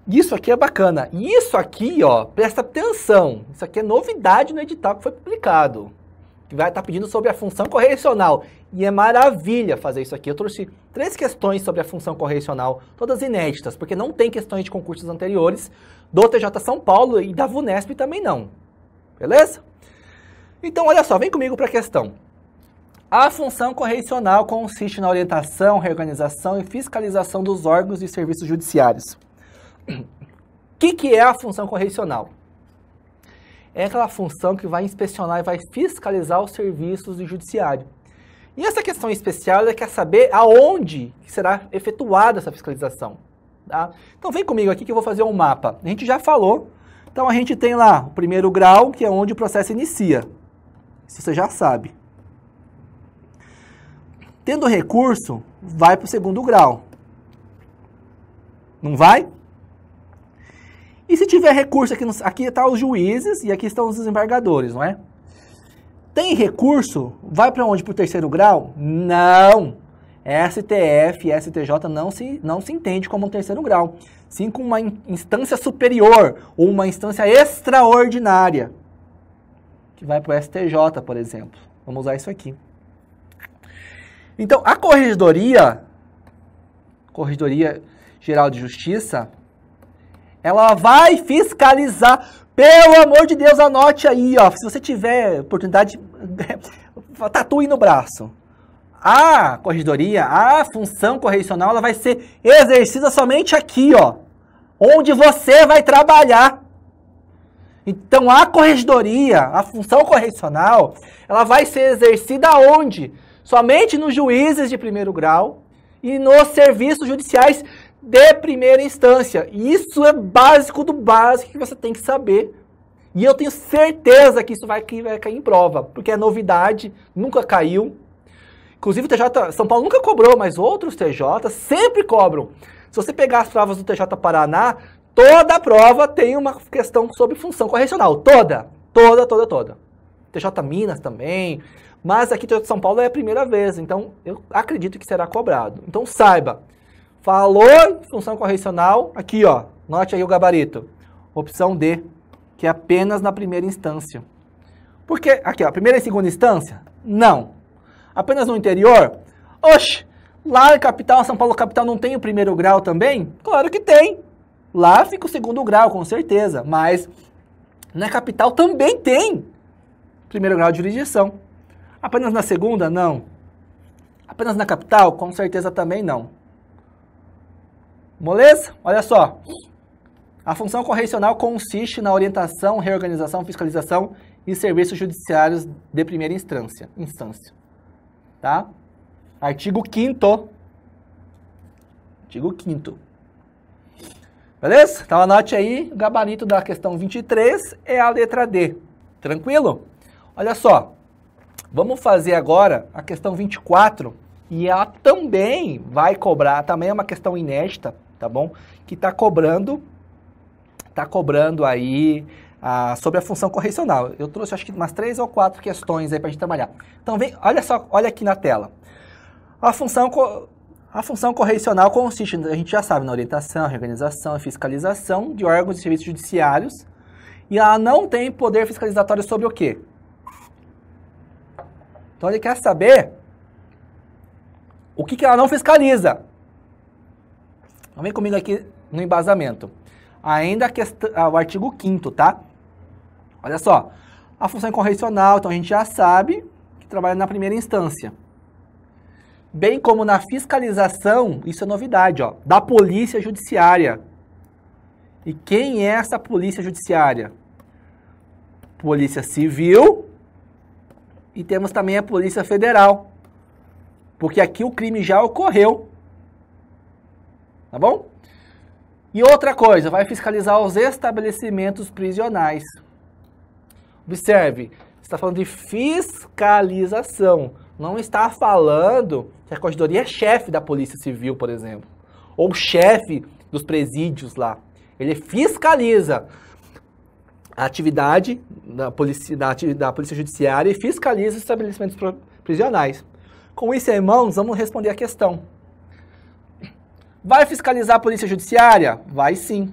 isso aqui é bacana. Isso aqui, ó, presta atenção. Isso aqui é novidade no edital que foi publicado. Que vai estar pedindo sobre a função correcional. E é maravilha fazer isso aqui. Eu trouxe 3 questões sobre a função correcional, todas inéditas, porque não tem questões de concursos anteriores do TJ São Paulo e da VUNESP também não. Beleza? Então, olha só, vem comigo para a questão. A função correcional consiste na orientação, reorganização e fiscalização dos órgãos e serviços judiciários. O que é a função correcional? É aquela função que vai inspecionar e vai fiscalizar os serviços do judiciário. E essa questão especial, ela quer saber aonde será efetuada essa fiscalização. Tá? Então vem comigo aqui que eu vou fazer um mapa. A gente já falou, então a gente tem lá o primeiro grau, que é onde o processo inicia. Isso você já sabe. Tendo recurso, vai para o segundo grau. Não vai? E se tiver recurso, aqui estão os juízes e aqui estão os desembargadores, não é? Tem recurso, vai para onde? Para o terceiro grau? Não. STF e STJ não se entende como um terceiro grau, sim como uma instância superior ou uma instância extraordinária, que vai para o STJ, por exemplo. Vamos usar isso aqui. Então, a Corregedoria Geral de Justiça, ela vai fiscalizar, pelo amor de Deus, anote aí, ó, se você tiver oportunidade, tatue no braço. A Corregedoria, a função correcional, ela vai ser exercida somente aqui, ó, onde você vai trabalhar. Então, a Corregedoria, a função correcional, ela vai ser exercida onde? Somente nos juízes de primeiro grau e nos serviços judiciais de primeira instância. Isso é básico do básico que você tem que saber. E eu tenho certeza que isso vai cair em prova, porque é novidade, nunca caiu. Inclusive o TJ São Paulo nunca cobrou, mas outros TJ sempre cobram. Se você pegar as provas do TJ Paraná, toda a prova tem uma questão sobre função correcional. Toda. TJ Minas também. Mas aqui no TJ São Paulo é a primeira vez, então eu acredito que será cobrado. Então saiba, falou em função correcional, aqui ó, note aí o gabarito. Opção D, que é apenas na primeira instância. Por quê? Aqui ó, primeira e segunda instância? Não. Apenas no interior? Oxe, lá em capital, São Paulo capital não tem o primeiro grau também? Claro que tem. Lá fica o segundo grau, com certeza. Mas na capital também tem primeiro grau de jurisdição. Apenas na segunda? Não. Apenas na capital? Com certeza também não. Beleza? Olha só. A função correcional consiste na orientação, reorganização, fiscalização e serviços judiciários de primeira instância. Tá? Artigo 5º. Artigo 5º. Beleza? Então anote aí, o gabarito da questão 23 é a letra D. Tranquilo? Olha só. Vamos fazer agora a questão 24, e ela também vai cobrar, também é uma questão inédita, tá bom? Que está cobrando aí sobre a função correcional. Eu trouxe acho que umas 3 ou 4 questões aí para a gente trabalhar. Então vem, olha só, olha aqui na tela. A função A função correcional consiste, a gente já sabe, na orientação, reorganização e fiscalização de órgãos e serviços judiciários. E ela não tem poder fiscalizatório sobre o quê? Então ele quer saber o que ela não fiscaliza. Então vem comigo aqui no embasamento. Ainda o artigo 5º, tá? Olha só. A função correcional, então a gente já sabe que trabalha na primeira instância. Bem como na fiscalização, isso é novidade, ó, da polícia judiciária. E quem é essa polícia judiciária? Polícia Civil e temos também a Polícia Federal. Porque aqui o crime já ocorreu. Tá bom? E outra coisa, vai fiscalizar os estabelecimentos prisionais. Observe, está falando de fiscalização. Não está falando que a Corregedoria é chefe da Polícia Civil, por exemplo. Ou chefe dos presídios lá. Ele fiscaliza a atividade da Polícia Judiciária e fiscaliza os estabelecimentos prisionais. Com isso, irmãos, vamos responder a questão. Vai fiscalizar a Polícia Judiciária? Vai sim.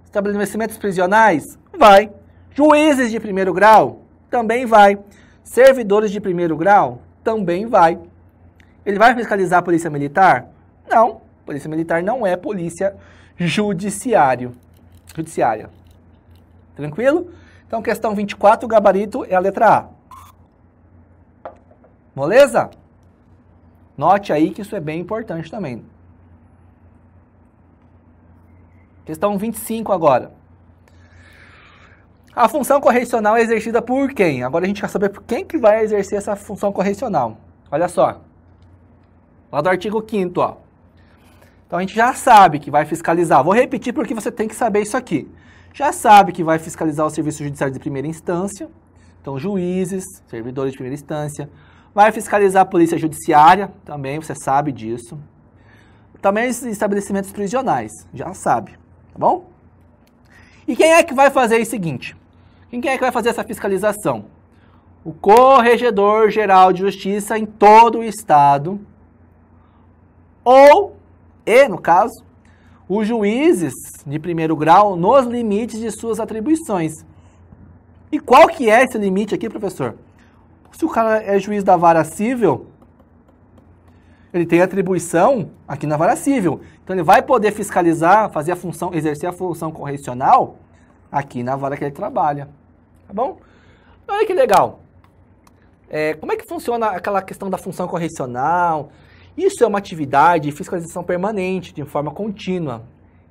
Estabelecimentos prisionais? Vai. Juízes de primeiro grau? Também vai. Servidores de primeiro grau? Também vai. Ele vai fiscalizar a Polícia Militar? Não. Polícia Militar não é polícia judiciária. Tranquilo? Então, questão 24, o gabarito é a letra A. Moleza? Note aí que isso é bem importante também. Questão 25 agora. A função correcional é exercida por quem? Agora a gente quer saber por quem que vai exercer essa função correcional. Olha só. Lá do artigo 5º, ó. Então a gente já sabe que vai fiscalizar. Vou repetir porque você tem que saber isso aqui. Já sabe que vai fiscalizar o serviço judiciário de primeira instância. Então juízes, servidores de primeira instância. Vai fiscalizar a polícia judiciária, também você sabe disso. Também os estabelecimentos prisionais, já sabe, tá bom? E quem é que vai fazer o seguinte? Quem é que vai fazer essa fiscalização? O Corregedor-Geral de Justiça em todo o Estado. No caso, os juízes de primeiro grau nos limites de suas atribuições. E qual que é esse limite aqui, professor? Se o cara é juiz da vara civil, ele tem atribuição aqui na vara civil. Então ele vai poder fiscalizar, fazer a função, exercer a função correcional aqui na vara que ele trabalha. Tá bom? Olha que legal. Como é que funciona aquela questão da função correcional? Isso é uma atividade de fiscalização permanente, de forma contínua.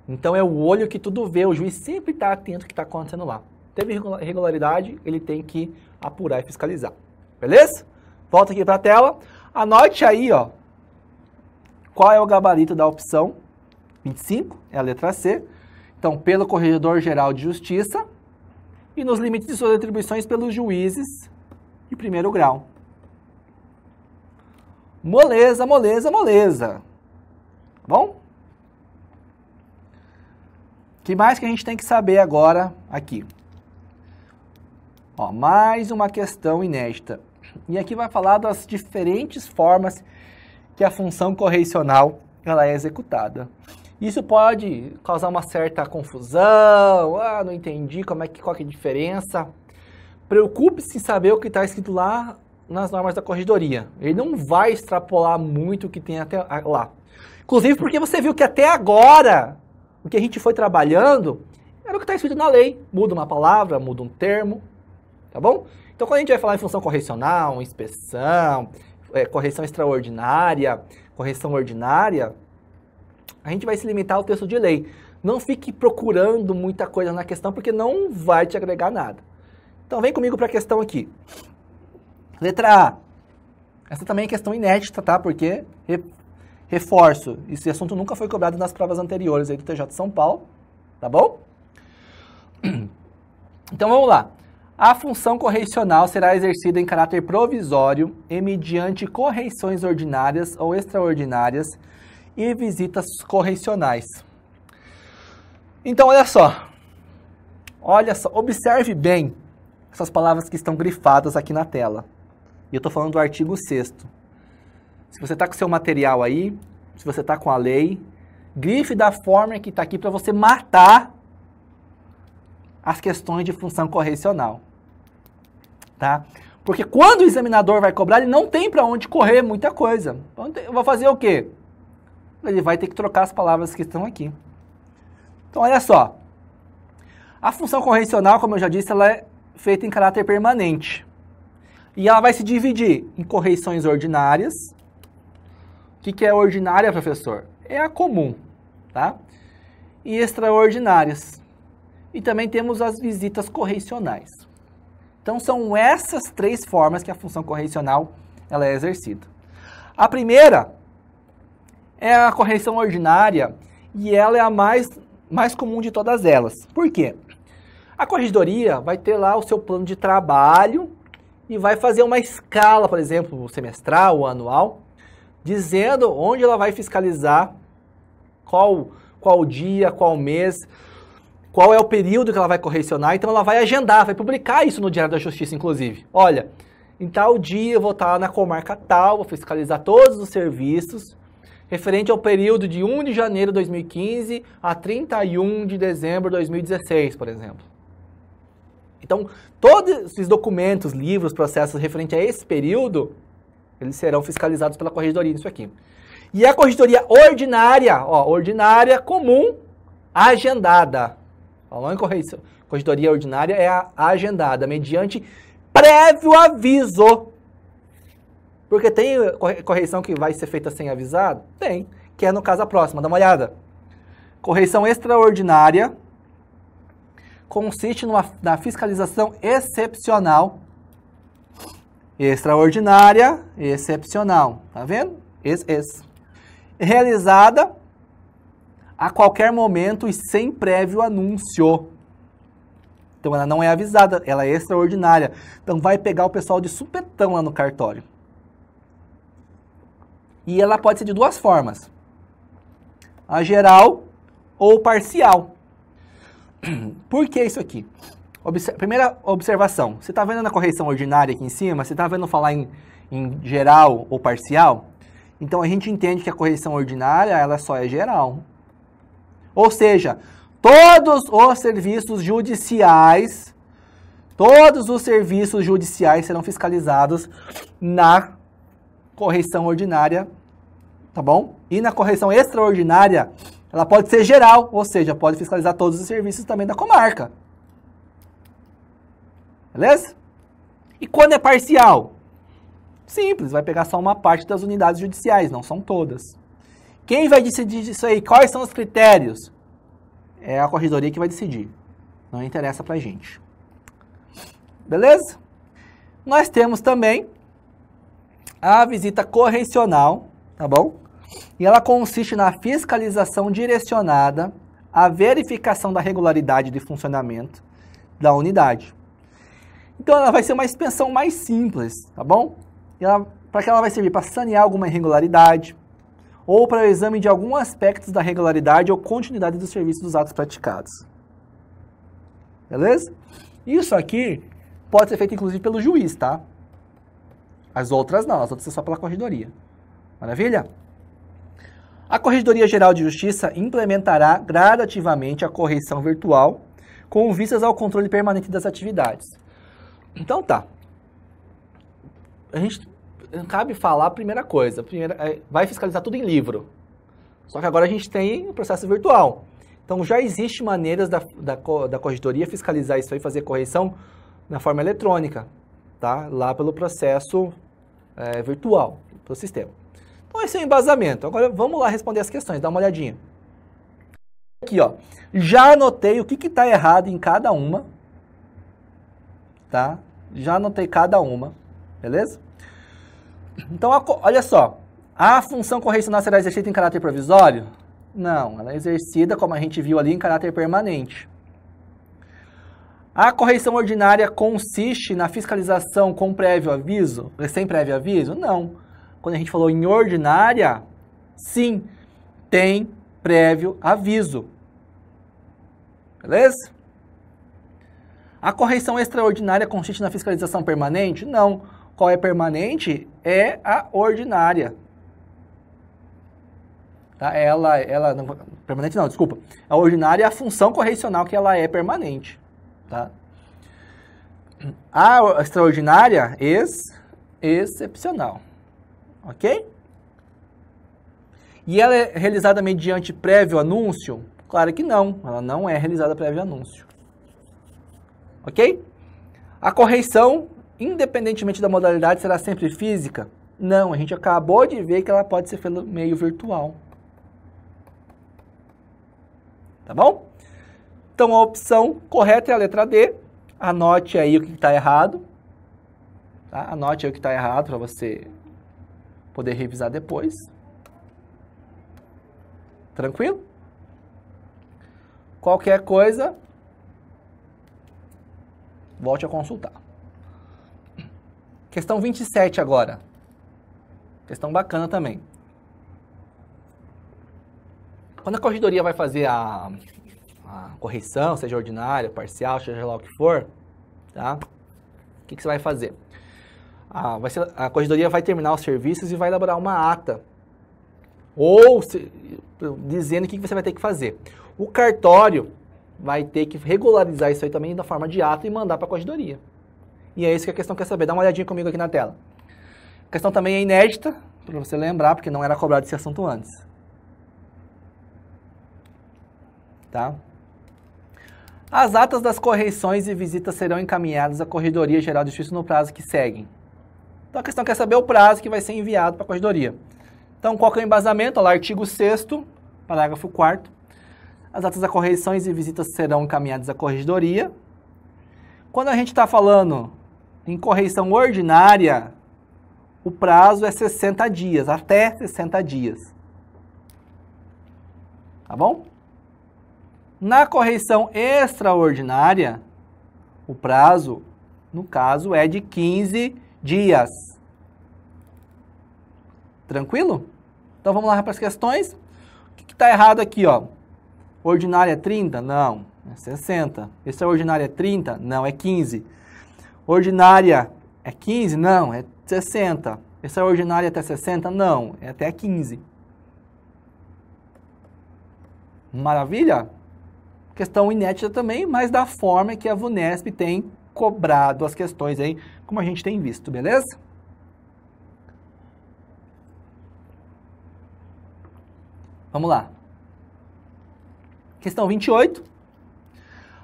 Então é o olho que tudo vê, o juiz sempre está atento ao que está acontecendo lá. Teve irregularidade, ele tem que apurar e fiscalizar. Beleza? Volta aqui para a tela. Anote aí, ó, qual é o gabarito da opção 25, é a letra C. Então, pelo Corregedor-Geral de Justiça e nos limites de suas atribuições pelos juízes de primeiro grau. Moleza, moleza, moleza. Bom? O que mais que a gente tem que saber agora aqui? Ó, mais uma questão inédita. E aqui vai falar das diferentes formas que a função correcional ela é executada. Isso pode causar uma certa confusão. Não entendi qual que é a diferença. Preocupe-se em saber o que está escrito lá nas normas da corregedoria. Ele não vai extrapolar muito o que tem até lá. Inclusive porque você viu que até agora o que a gente foi trabalhando era o que está escrito na lei. Muda uma palavra, muda um termo. Tá bom? Então, quando a gente vai falar em função correcional, inspeção, correção extraordinária, correção ordinária, a gente vai se limitar ao texto de lei. Não fique procurando muita coisa na questão, porque não vai te agregar nada. Então, vem comigo para a questão aqui. Letra A. Essa também é questão inédita, tá? Porque, reforço, esse assunto nunca foi cobrado nas provas anteriores aí do TJ de São Paulo. Tá bom? Então, vamos lá. A função correcional será exercida em caráter provisório e mediante correições ordinárias ou extraordinárias e visitas correcionais. Então, olha só, observe bem essas palavras que estão grifadas aqui na tela. E eu estou falando do artigo 6º. Se você está com seu material aí, se você está com a lei, grife da forma que está aqui para você matar as questões de função correcional, tá? Porque quando o examinador vai cobrar, ele não tem para onde correr muita coisa. Então, eu vou fazer o quê? Ele vai ter que trocar as palavras que estão aqui. Então, olha só. A função correcional, como eu já disse, ela é feita em caráter permanente. E ela vai se dividir em correições ordinárias. O que é ordinária, professor? É a comum, tá? E extraordinárias. E também temos as visitas correicionais. Então, são essas três formas que a função correicional ela é exercida. A primeira é a correição ordinária e ela é a mais comum de todas elas. Por quê? A corregedoria vai ter lá o seu plano de trabalho e vai fazer uma escala, por exemplo, semestral ou anual, dizendo onde ela vai fiscalizar, qual dia, qual mês, qual é o período que ela vai correcionar. Então ela vai agendar, vai publicar isso no Diário da Justiça, inclusive. Olha, em tal dia eu vou estar na comarca tal, vou fiscalizar todos os serviços, referente ao período de 1 de janeiro de 2015 a 31 de dezembro de 2016, por exemplo. Então, todos esses documentos, livros, processos referentes a esse período, eles serão fiscalizados pela corregedoria, isso aqui. E a corregedoria ordinária, ó, ordinária comum, agendada. Falando em corregedoria ordinária, é a agendada, mediante prévio aviso. Porque tem correição que vai ser feita sem avisado? Tem, que é no caso a próxima, dá uma olhada. Correição extraordinária consiste na fiscalização excepcional. Extraordinária, excepcional. Tá vendo? Realizada a qualquer momento e sem prévio anúncio. Então ela não é avisada, ela é extraordinária. Então vai pegar o pessoal de supetão lá no cartório. E ela pode ser de duas formas. A geral ou parcial. Por que isso aqui? Primeira observação. Você está vendo na correição ordinária aqui em cima? Você está vendo falar em geral ou parcial? Então a gente entende que a correição ordinária ela só é geral. Ou seja, todos os serviços judiciais serão fiscalizados na correição ordinária, tá bom? E na correição extraordinária, ela pode ser geral, ou seja, pode fiscalizar todos os serviços também da comarca. Beleza? E quando é parcial? Simples, vai pegar só uma parte das unidades judiciais, não são todas. Quem vai decidir isso aí? Quais são os critérios? É a corregedoria que vai decidir. Não interessa pra gente. Beleza? Nós temos também a visita correicional, tá bom? E ela consiste na fiscalização direcionada à verificação da regularidade de funcionamento da unidade. Então ela vai ser uma expensão mais simples, tá bom? Para que ela vai servir para sanear alguma irregularidade ou para o exame de algum aspecto da regularidade ou continuidade do serviço dos atos praticados. Beleza? Isso aqui pode ser feito inclusive pelo juiz, tá? As outras não, as outras é só pela corregedoria. Maravilha? A Corregedoria Geral de Justiça implementará gradativamente a correição virtual com vistas ao controle permanente das atividades. Então tá. A gente cabe falar a primeira coisa. Vai fiscalizar tudo em livro. Só que agora a gente tem o processo virtual. Então já existe maneiras da corregedoria fiscalizar isso aí, fazer correição na forma eletrônica, tá? Lá pelo processo virtual, pelo sistema. Então esse é o embasamento. Agora vamos lá responder as questões, dá uma olhadinha. Aqui, ó. Já anotei o que está errado em cada uma. Tá? Já anotei cada uma. Beleza? Então, olha só. A função correicional será exercida em caráter provisório? Não, ela é exercida, como a gente viu ali, em caráter permanente. A correição ordinária consiste na fiscalização com prévio aviso? Sem prévio aviso? Não. Quando a gente falou em ordinária, sim, tem prévio aviso. Beleza? A correição extraordinária consiste na fiscalização permanente? Não. Qual é permanente? É a ordinária. Tá? Não, permanente não, desculpa. A ordinária é a função correcional que ela é permanente. Tá? A extraordinária, excepcional. Ok? E ela é realizada mediante prévio anúncio? Claro que não, ela não é realizada prévio anúncio. Ok? A correção, independentemente da modalidade, será sempre física? Não, a gente acabou de ver que ela pode ser pelo meio virtual. Tá bom? Então a opção correta é a letra D. Anote aí o que está errado. Tá? Anote aí o que está errado para você poder revisar depois. Tranquilo? Qualquer coisa, volte a consultar. Questão 27 agora. Questão bacana também. Quando a corregedoria vai fazer a correção, seja ordinária, parcial, seja lá o que for, tá? O que você vai fazer? A corregedoria vai terminar os serviços e vai elaborar uma ata, dizendo o que você vai ter que fazer. O cartório vai ter que regularizar isso aí também da forma de ata e mandar para a corregedoria. E é isso que a questão quer saber. Dá uma olhadinha comigo aqui na tela. A questão também é inédita, para você lembrar, porque não era cobrado esse assunto antes. Tá? As atas das correições e visitas serão encaminhadas à Corregedoria Geral de Justiça no prazo que seguem. Então a questão quer saber o prazo que vai ser enviado para a Corregedoria. Então qual que é o embasamento? Olha lá, artigo 6º, parágrafo 4º. As atas das correições e visitas serão encaminhadas à Corregedoria. Quando a gente está falando em correição ordinária, o prazo é 60 dias, até 60 dias. Tá bom? Na correição extraordinária, o prazo, no caso, é de 15 dias. Tranquilo? Então vamos lá para as questões. O que está errado aqui, ó? Ordinária é 30? Não, é 60. Extraordinária é 30? Não, é 15. Ordinária é 15? Não, é 60. Extraordinária é até 60? Não, é até 15. Maravilha? Questão inédita também, mas da forma que a VUNESP tem cobrado as questões aí, como a gente tem visto, beleza? Vamos lá. Questão 28.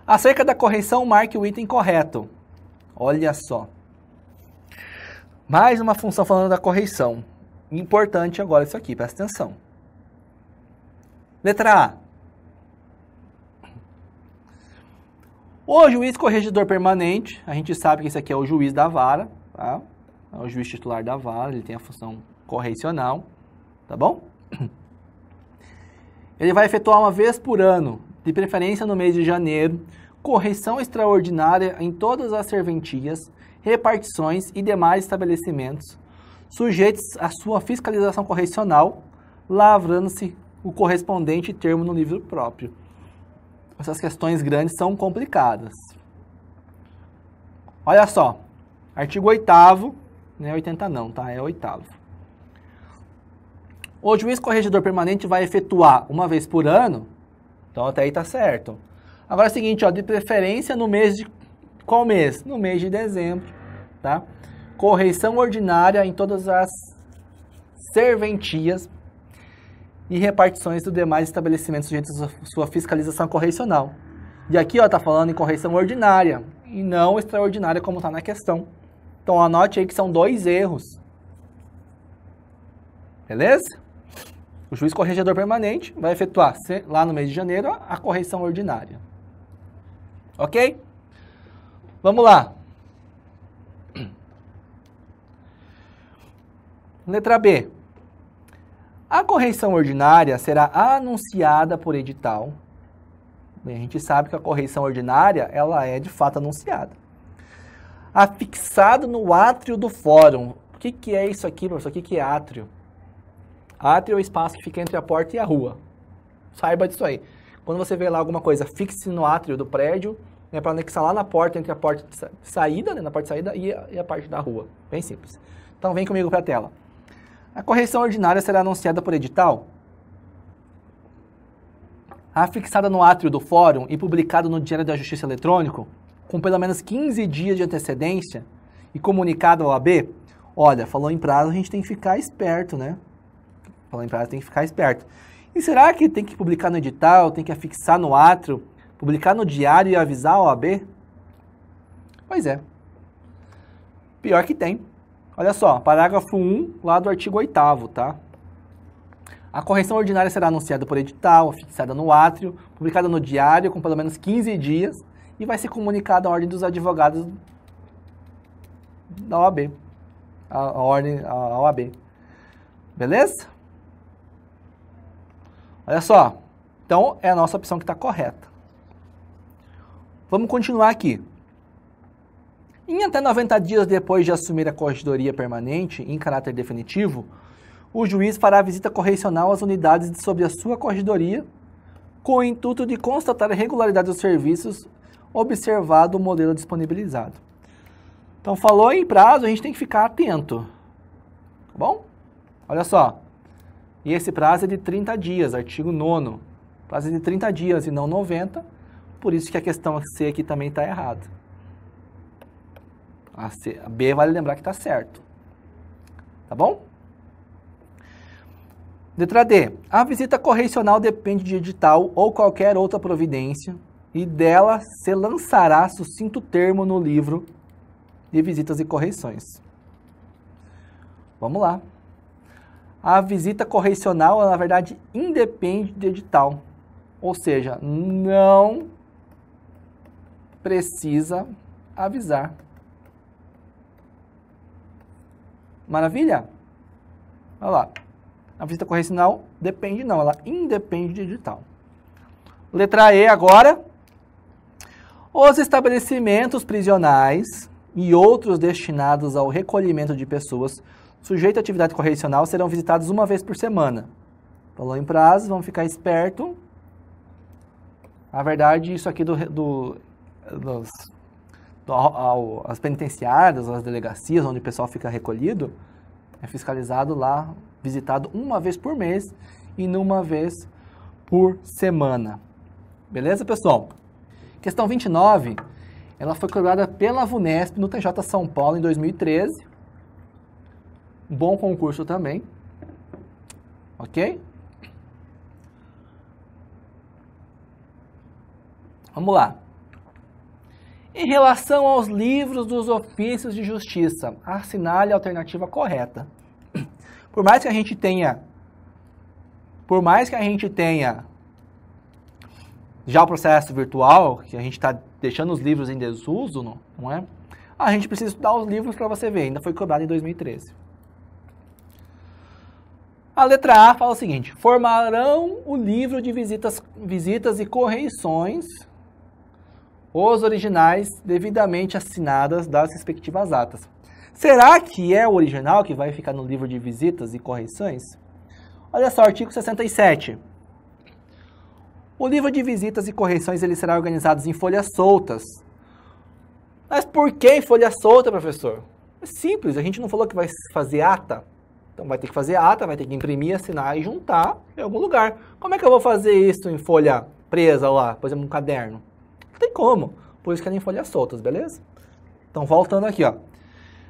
Acerca da correção, marque o item correto. Olha só. Mais uma função falando da correção. Importante agora isso aqui, presta atenção. Letra A. O juiz corregedor permanente, a gente sabe que esse aqui é o juiz da vara, tá? É o juiz titular da vara, ele tem a função correcional, tá bom? Ele vai efetuar uma vez por ano, de preferência no mês de janeiro, correção extraordinária em todas as serventias, repartições e demais estabelecimentos, sujeitos à sua fiscalização correcional, lavrando-se o correspondente termo no livro próprio. Essas questões grandes são complicadas. Olha só, artigo 8º, não é 80 não, tá? É 8º. O juiz corregedor permanente vai efetuar uma vez por ano, então até aí tá certo. Agora é o seguinte, ó, de preferência no mês de... Qual mês? No mês de dezembro, tá? Correição ordinária em todas as serventias e repartições dos demais estabelecimentos sujeitos à sua fiscalização correcional. E aqui, ó, tá falando em correição ordinária e não extraordinária como está na questão. Então, anote aí que são 2 erros. Beleza? O juiz corregedor permanente vai efetuar, lá no mês de janeiro, a correição ordinária. Ok? Vamos lá. Letra B. A correição ordinária será anunciada por edital. Bem, a gente sabe que a correição ordinária, ela é de fato anunciada. Afixado no átrio do fórum. O que é isso aqui, professor? O que é átrio? Átrio é o espaço que fica entre a porta e a rua. Saiba disso aí. Quando você vê lá alguma coisa, fixe no átrio do prédio, é para anexar lá na porta, entre a porta de saída, né, na porta de saída e a parte da rua. Bem simples. Então vem comigo para a tela. A correição ordinária será anunciada por edital? afixada no átrio do fórum e publicado no Diário da Justiça Eletrônico, com pelo menos 15 dias de antecedência e comunicado ao AB, olha, falou em prazo, a gente tem que ficar esperto, né? Falou em prazo, tem que ficar esperto. E será que tem que publicar no edital, tem que afixar no átrio, publicar no diário e avisar ao AB? Pois é. Pior que tem. Olha só, parágrafo 1, lá do artigo 8º, tá? A correção ordinária será anunciada por edital, fixada no átrio, publicada no diário com pelo menos 15 dias e vai ser comunicada à ordem dos advogados da OAB. A ordem à OAB. Beleza? Olha só. Então, é a nossa opção que está correta. Vamos continuar aqui. Em até 90 dias depois de assumir a corregedoria permanente em caráter definitivo, o juiz fará visita correcional às unidades sobre a sua corregedoria, com o intuito de constatar a regularidade dos serviços, observado o modelo disponibilizado. Então, falou em prazo, a gente tem que ficar atento. Tá bom? Olha só. E esse prazo é de 30 dias, artigo 9º. Prazo é de 30 dias e não 90, por isso que a questão C aqui também está errada. A B vale lembrar que está certo. Tá bom? Letra D. A visita correcional depende de edital ou qualquer outra providência e dela se lançará sucinto termo no livro de visitas e correições. Vamos lá. A visita correcional, na verdade, independe de edital. Ou seja, não precisa avisar. Maravilha? Olha lá. A visita correcional depende não, ela independe de edital. Letra E agora. Os estabelecimentos prisionais e outros destinados ao recolhimento de pessoas sujeitos à atividade correcional serão visitados uma vez por semana. Falou em prazo, vamos ficar esperto. Na verdade, isso aqui as penitenciárias, as delegacias, onde o pessoal fica recolhido, é fiscalizado lá, visitado uma vez por mês e numa vez por semana. Beleza, pessoal? Questão 29, ela foi cobrada pela VUNESP no TJ São Paulo em 2013. Bom concurso também. Ok? Vamos lá. Em relação aos livros dos ofícios de justiça, assinale a alternativa correta. Por mais que a gente tenha já o processo virtual, que a gente está deixando os livros em desuso, não é? A gente precisa estudar os livros para você ver, ainda foi cobrado em 2013. A letra A fala o seguinte: formarão o livro de visitas e correições os originais devidamente assinadas das respectivas atas. Será que é o original que vai ficar no livro de visitas e correições? Olha só, artigo 67. O livro de visitas e correições ele será organizado em folhas soltas. Mas por que folha solta, professor? É simples, a gente não falou que vai fazer ata? Então vai ter que fazer ata, vai ter que imprimir, assinar e juntar em algum lugar. Como é que eu vou fazer isso em folha presa lá, por exemplo, um caderno? Não tem como, por isso que é em folhas soltas, beleza? Então voltando aqui, ó.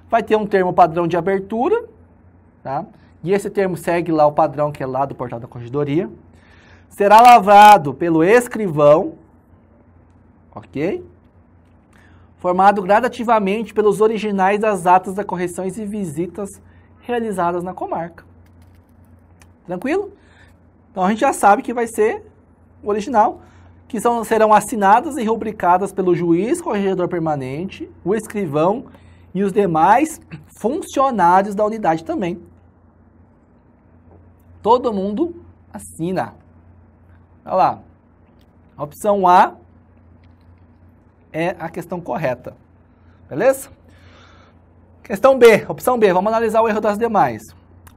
Vai ter um termo padrão de abertura, tá? E esse termo segue lá o padrão que é lá do portal da corregedoria. Será lavrado pelo escrivão, ok? Formado gradativamente pelos originais das atas das correções e visitas realizadas na comarca. Tranquilo? Então a gente já sabe que vai ser o original, que serão assinadas e rubricadas pelo juiz corregedor permanente, o escrivão e os demais funcionários da unidade também. Todo mundo assina. Olha lá. A opção A é a questão correta. Beleza? Questão B, opção B, vamos analisar o erro das demais.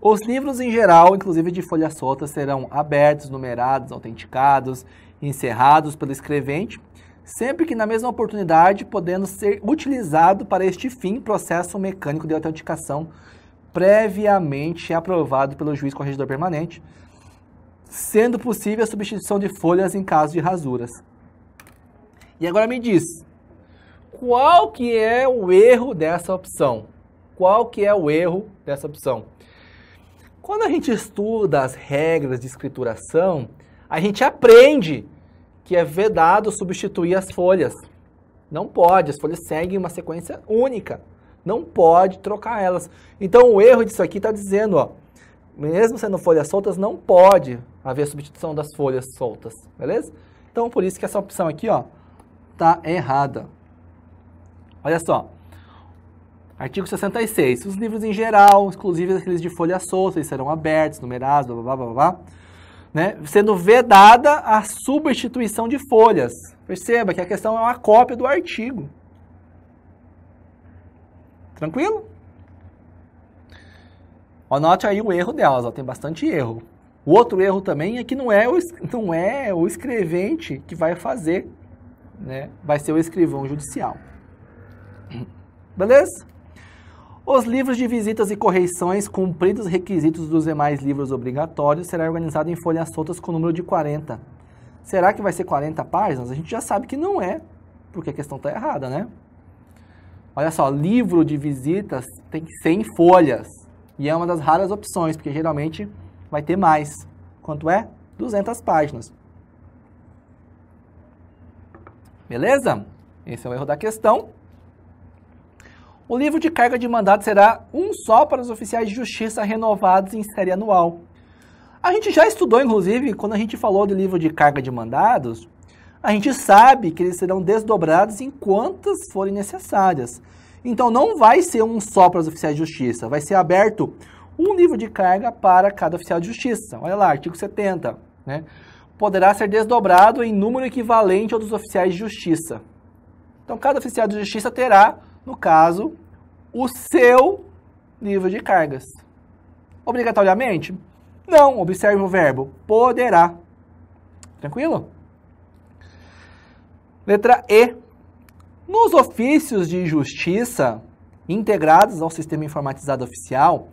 Os livros em geral, inclusive de folhas soltas, serão abertos, numerados, autenticados, encerrados pelo escrevente, sempre que na mesma oportunidade, podendo ser utilizado para este fim processo mecânico de autenticação previamente aprovado pelo juiz corregedor permanente, sendo possível a substituição de folhas em caso de rasuras. E agora me diz, qual que é o erro dessa opção? Qual que é o erro dessa opção? Quando a gente estuda as regras de escrituração, a gente aprende que é vedado substituir as folhas. Não pode, as folhas seguem uma sequência única. Não pode trocar elas. Então o erro disso aqui está dizendo, ó, mesmo sendo folhas soltas, não pode haver substituição das folhas soltas, beleza? Então por isso que essa opção aqui, ó, tá errada. Olha só. Artigo 66. Os livros em geral, inclusive aqueles de folha solta, eles serão abertos, numerados, blá, blá, blá, blá, blá, né? Sendo vedada a substituição de folhas. Perceba que a questão é uma cópia do artigo. Tranquilo? Anote aí o erro delas, ó, tem bastante erro. O outro erro também é que não é o escrevente que vai fazer, né? Vai ser o escrivão judicial. Beleza? Os livros de visitas e correições, cumpridos os requisitos dos demais livros obrigatórios, será organizado em folhas soltas com número de 40. Será que vai ser 40 páginas? A gente já sabe que não é, porque a questão está errada, né? Olha só, livro de visitas tem 100 folhas. E é uma das raras opções, porque geralmente vai ter mais. Quanto é? 200 páginas. Beleza? Esse é o erro da questão. O livro de carga de mandado será um só para os oficiais de justiça renovados em série anual. A gente já estudou, inclusive, quando a gente falou do livro de carga de mandados, a gente sabe que eles serão desdobrados em quantas forem necessárias. Então, não vai ser um só para os oficiais de justiça, vai ser aberto um livro de carga para cada oficial de justiça. Olha lá, artigo 70, né? Poderá ser desdobrado em número equivalente ao dos oficiais de justiça. Então, cada oficial de justiça terá, no caso, o seu livro de cargas. Obrigatoriamente? Não, observe o verbo, poderá. Tranquilo? Letra E. Nos ofícios de justiça integrados ao sistema informatizado oficial,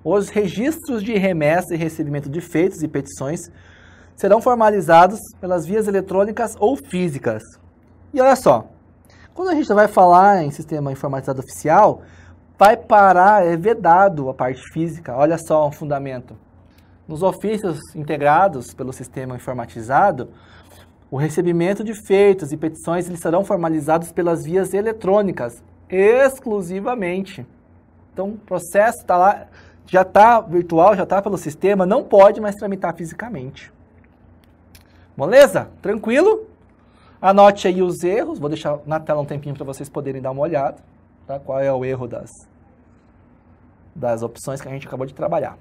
os registros de remessa e recebimento de feitos e petições serão formalizados pelas vias eletrônicas ou físicas. E olha só, quando a gente vai falar em sistema informatizado oficial, vai parar, é vedado a parte física. Olha só o fundamento. Nos ofícios integrados pelo sistema informatizado, o recebimento de feitos e petições eles serão formalizados pelas vias eletrônicas, exclusivamente. Então, o processo está lá, já está virtual, já está pelo sistema, não pode mais tramitar fisicamente. Beleza? Tranquilo? Anote aí os erros, vou deixar na tela um tempinho para vocês poderem dar uma olhada, tá? Qual é o erro das opções que a gente acabou de trabalhar.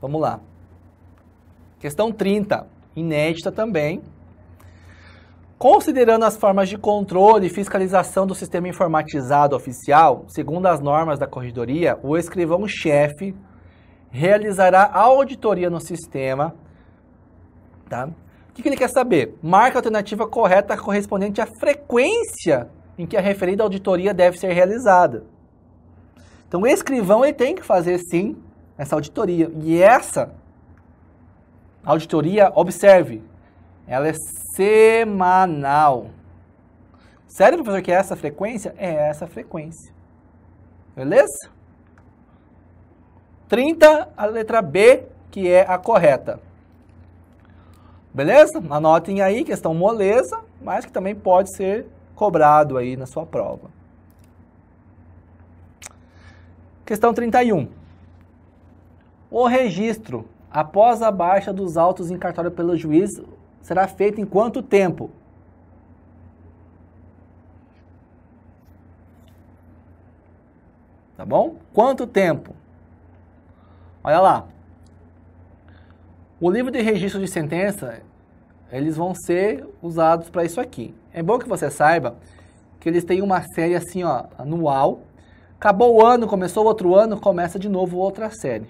Vamos lá. Questão 30, inédita também. Considerando as formas de controle e fiscalização do sistema informatizado oficial, segundo as normas da corregedoria, o escrivão-chefe realizará auditoria no sistema. Tá? O que ele quer saber? Marque a alternativa correta correspondente à frequência em que a referida auditoria deve ser realizada. Então, o escrivão ele tem que fazer, sim, essa auditoria. E essa auditoria, observe, ela é semanal. Sério, professor, que é essa frequência? É essa frequência. Beleza? 30, a letra B, que é a correta. Beleza? Anotem aí, questão moleza, mas que também pode ser cobrado aí na sua prova. Questão 31. O registro, após a baixa dos autos em cartório pelo juiz, será feito em quanto tempo? Tá bom? Quanto tempo? Olha lá. O livro de registro de sentença, eles vão ser usados para isso aqui. É bom que você saiba que eles têm uma série assim, ó, anual. Acabou o ano, começou outro ano, começa de novo outra série.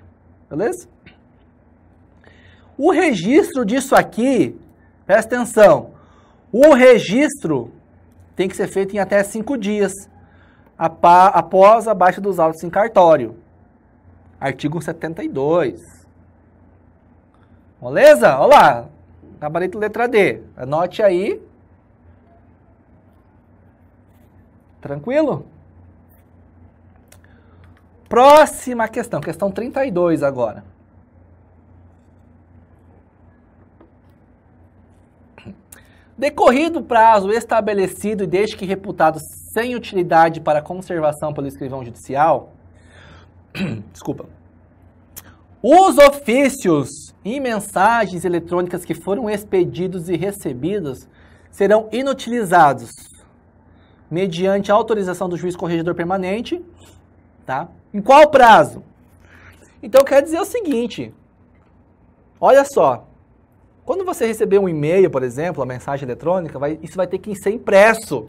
Beleza? O registro disso aqui, presta atenção, o registro tem que ser feito em até 5 dias após a baixa dos autos em cartório. Artigo 72. Beleza? Olha lá. Gabarito letra D. Anote aí. Tranquilo? Próxima questão. Questão 32 agora. Decorrido o prazo estabelecido e desde que reputado sem utilidade para conservação pelo escrivão judicial, desculpa, os ofícios e mensagens eletrônicas que foram expedidos e recebidos serão inutilizados mediante autorização do juiz corregedor permanente, tá? Em qual prazo? Então quer dizer o seguinte, olha só. Quando você receber um e-mail, por exemplo, uma mensagem eletrônica, isso vai ter que ser impresso.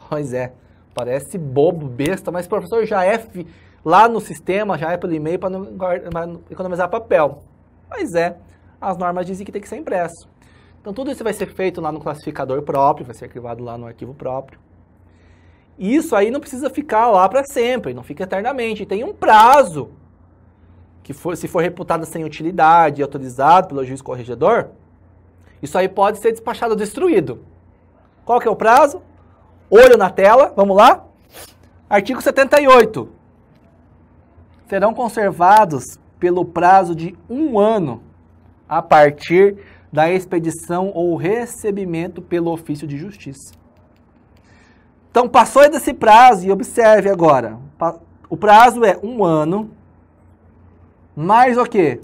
Pois é, parece bobo, besta, mas professor, já é lá no sistema, já é pelo e-mail para não economizar papel. Pois é, as normas dizem que tem que ser impresso. Então tudo isso vai ser feito lá no classificador próprio, vai ser arquivado lá no arquivo próprio. E isso aí não precisa ficar lá para sempre, não fica eternamente, tem um prazo. Que se for reputado sem utilidade e autorizado pelo juiz corregedor, isso aí pode ser despachado ou destruído. Qual que é o prazo? Olho na tela, vamos lá? Artigo 78. Serão conservados pelo prazo de 1 ano a partir da expedição ou recebimento pelo ofício de justiça. Então, passou desse prazo e observe agora. O prazo é 1 ano. Mais o quê?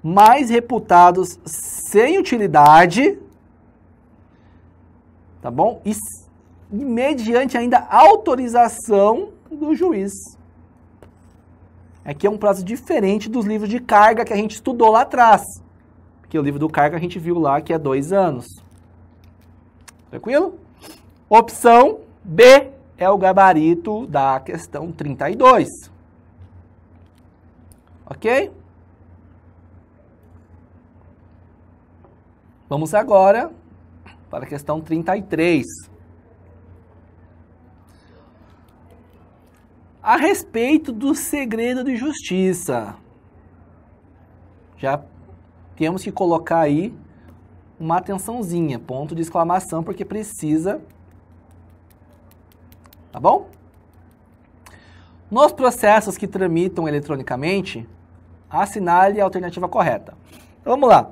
Mais reputados sem utilidade, tá bom? E mediante ainda autorização do juiz. Aqui é um prazo diferente dos livros de carga que a gente estudou lá atrás. Porque o livro do carga a gente viu lá que é 2 anos. Tranquilo? Opção B é o gabarito da questão 32. Ok? Vamos agora para a questão 33. A respeito do segredo de justiça. Já temos que colocar aí uma atençãozinha, ponto de exclamação, porque precisa. Tá bom? Nos processos que tramitam eletronicamente, assinale a alternativa correta. Então, vamos lá.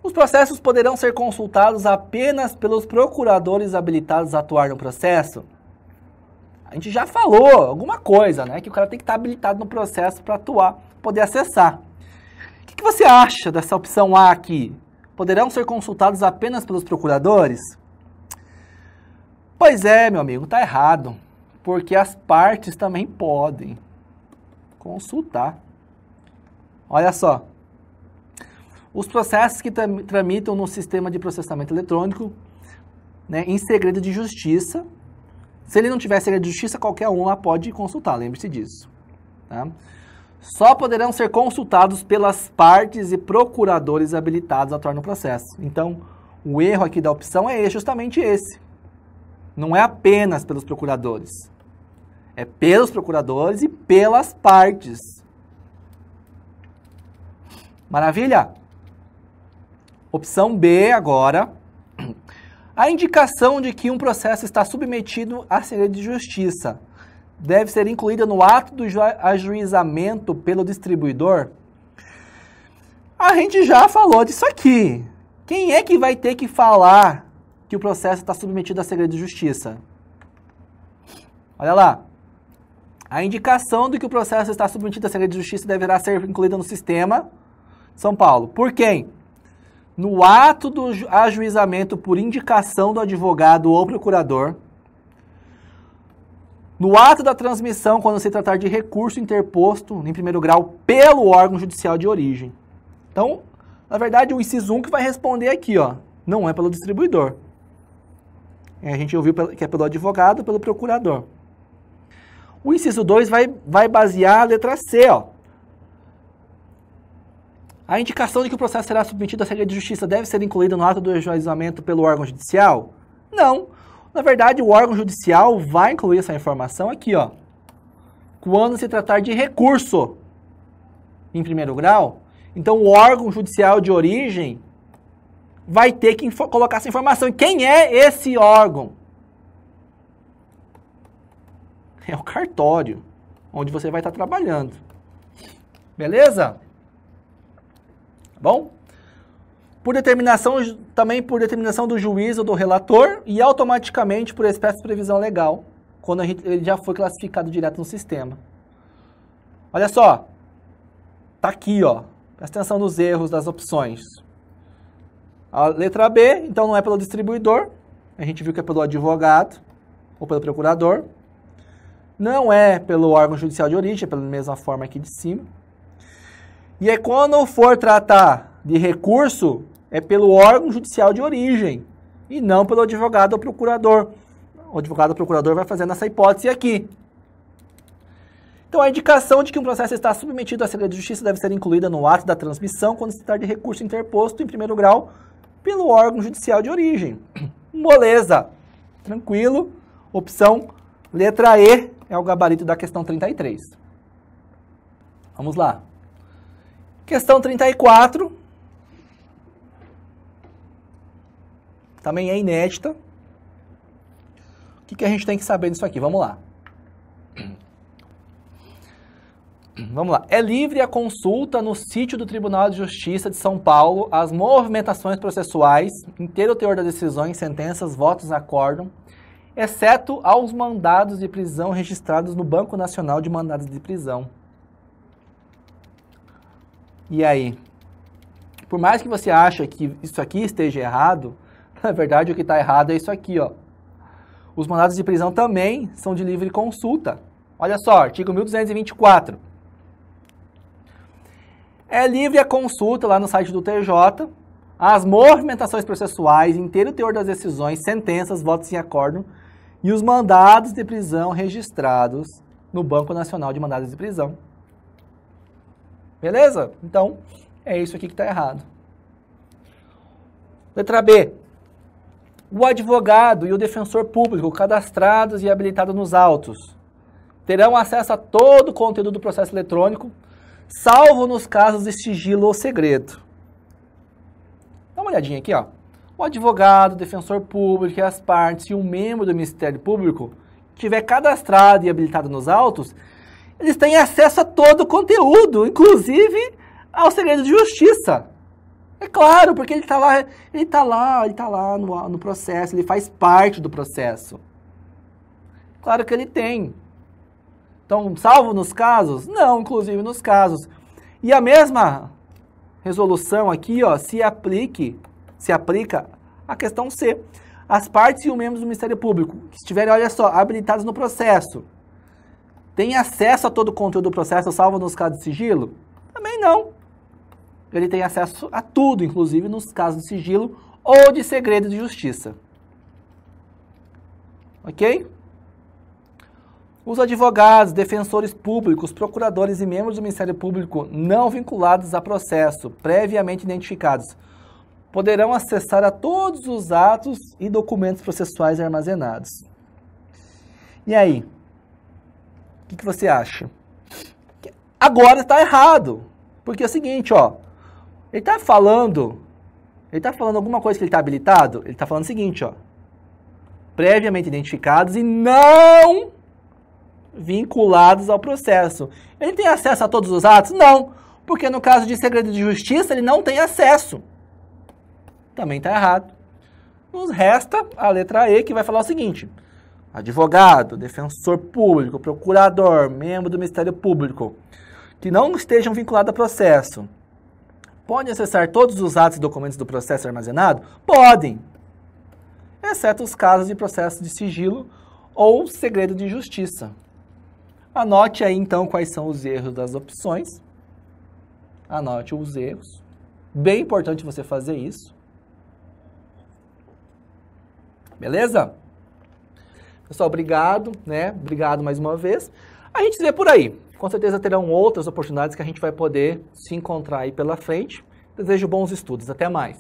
Os processos poderão ser consultados apenas pelos procuradores habilitados a atuar no processo? A gente já falou alguma coisa, né? Que o cara tem que estar habilitado no processo para atuar, poder acessar. O que você acha dessa opção A aqui? Poderão ser consultados apenas pelos procuradores? Pois é, meu amigo, tá errado. Porque as partes também podem consultar. Olha só. Os processos que tramitam no sistema de processamento eletrônico, né, em segredo de justiça, se ele não tiver segredo de justiça, qualquer um lá pode consultar, lembre-se disso. Tá? Só poderão ser consultados pelas partes e procuradores habilitados a atuar no processo. Então, o erro aqui da opção é justamente esse. Não é apenas pelos procuradores. É pelos procuradores e pelas partes. Maravilha? Opção B agora. A indicação de que um processo está submetido a segredo de justiça deve ser incluída no ato do ajuizamento pelo distribuidor? A gente já falou disso aqui. Quem é que vai ter que falar que o processo está submetido a segredo de justiça? Olha lá. A indicação de que o processo está submetido a segredo de justiça deverá ser incluída no sistema São Paulo. Por quem? No ato do ajuizamento por indicação do advogado ou procurador. No ato da transmissão, quando se tratar de recurso interposto, em primeiro grau, pelo órgão judicial de origem. Então, na verdade, o inciso 1 que vai responder aqui, ó, não é pelo distribuidor. A gente ouviu que é pelo advogado ou pelo procurador. O inciso 2 vai basear a letra C, ó. A indicação de que o processo será submetido a segredo de justiça deve ser incluída no ato do ajuizamento pelo órgão judicial? Não. Na verdade, o órgão judicial vai incluir essa informação aqui, ó. quando se tratar de recurso em primeiro grau, então o órgão judicial de origem vai ter que colocar essa informação. E quem é esse órgão? É o cartório, onde você vai estar trabalhando. Beleza? Bom? Também por determinação do juiz ou do relator e automaticamente por espécie de previsão legal, quando ele já foi classificado direto no sistema. Olha só, tá aqui, ó. Presta atenção nos erros das opções. A letra B, então não é pelo distribuidor, a gente viu que é pelo advogado ou pelo procurador. Não é pelo órgão judicial de origem, é pela mesma forma aqui de cima. E aí quando for tratar de recurso, é pelo órgão judicial de origem e não pelo advogado ou procurador. O advogado ou procurador vai fazendo essa hipótese aqui. Então, a indicação de que um processo está submetido a segredo de justiça deve ser incluída no ato da transmissão quando se tratar de recurso interposto em primeiro grau pelo órgão judicial de origem. Moleza. Tranquilo. Opção letra E é o gabarito da questão 33. Vamos lá. Questão 34. Também é inédita. O que a gente tem que saber disso aqui? Vamos lá. Vamos lá. É livre a consulta no sítio do Tribunal de Justiça de São Paulo as movimentações processuais, inteiro teor das decisões, sentenças, votos, acórdão, exceto aos mandados de prisão registrados no Banco Nacional de Mandados de Prisão. E aí? Por mais que você ache que isso aqui esteja errado, na verdade o que está errado é isso aqui, ó. Os mandados de prisão também são de livre consulta. Olha só, artigo 1224. É livre a consulta lá no site do TJ, as movimentações processuais, inteiro teor das decisões, sentenças, votos em acórdão e os mandados de prisão registrados no Banco Nacional de Mandados de Prisão. Beleza? Então, é isso aqui que está errado. Letra B. O advogado e o defensor público cadastrados e habilitados nos autos terão acesso a todo o conteúdo do processo eletrônico, salvo nos casos de sigilo ou segredo. Dá uma olhadinha aqui, ó. O advogado, o defensor público e as partes e um membro do Ministério Público que estiver cadastrado e habilitado nos autos, eles têm acesso a todo o conteúdo, inclusive ao segredo de justiça. É claro, porque ele tá lá no processo, ele faz parte do processo. Claro que ele tem. Então, salvo nos casos? Não, inclusive nos casos. E a mesma resolução aqui, ó, se aplica à questão C. As partes e os membros do Ministério Público que estiverem, olha só, habilitados no processo, têm acesso a todo o conteúdo do processo, salvo nos casos de sigilo? Também não. Ele tem acesso a tudo, inclusive nos casos de sigilo ou de segredo de justiça. Ok? Os advogados, defensores públicos, procuradores e membros do Ministério Público não vinculados a processo, previamente identificados, poderão acessar a todos os atos e documentos processuais armazenados. E aí? O que você acha? Agora está errado. Porque é o seguinte, ó. Ele está falando alguma coisa que ele está habilitado? Ele está falando o seguinte, ó. Previamente identificados e não vinculados ao processo. Ele tem acesso a todos os atos? Não, porque no caso de segredo de justiça ele não tem acesso. Também está errado. Nos resta a letra E, que vai falar o seguinte: advogado, defensor público, procurador, membro do Ministério Público, que não estejam vinculados a processo, podem acessar todos os atos e documentos do processo armazenado? Podem, exceto os casos de processo de sigilo ou segredo de justiça. Anote aí, então, quais são os erros das opções. Anote os erros. Bem importante você fazer isso. Beleza? Pessoal, obrigado, né? Obrigado mais uma vez. A gente se vê por aí. Com certeza terão outras oportunidades que a gente vai poder se encontrar aí pela frente. Desejo bons estudos. Até mais.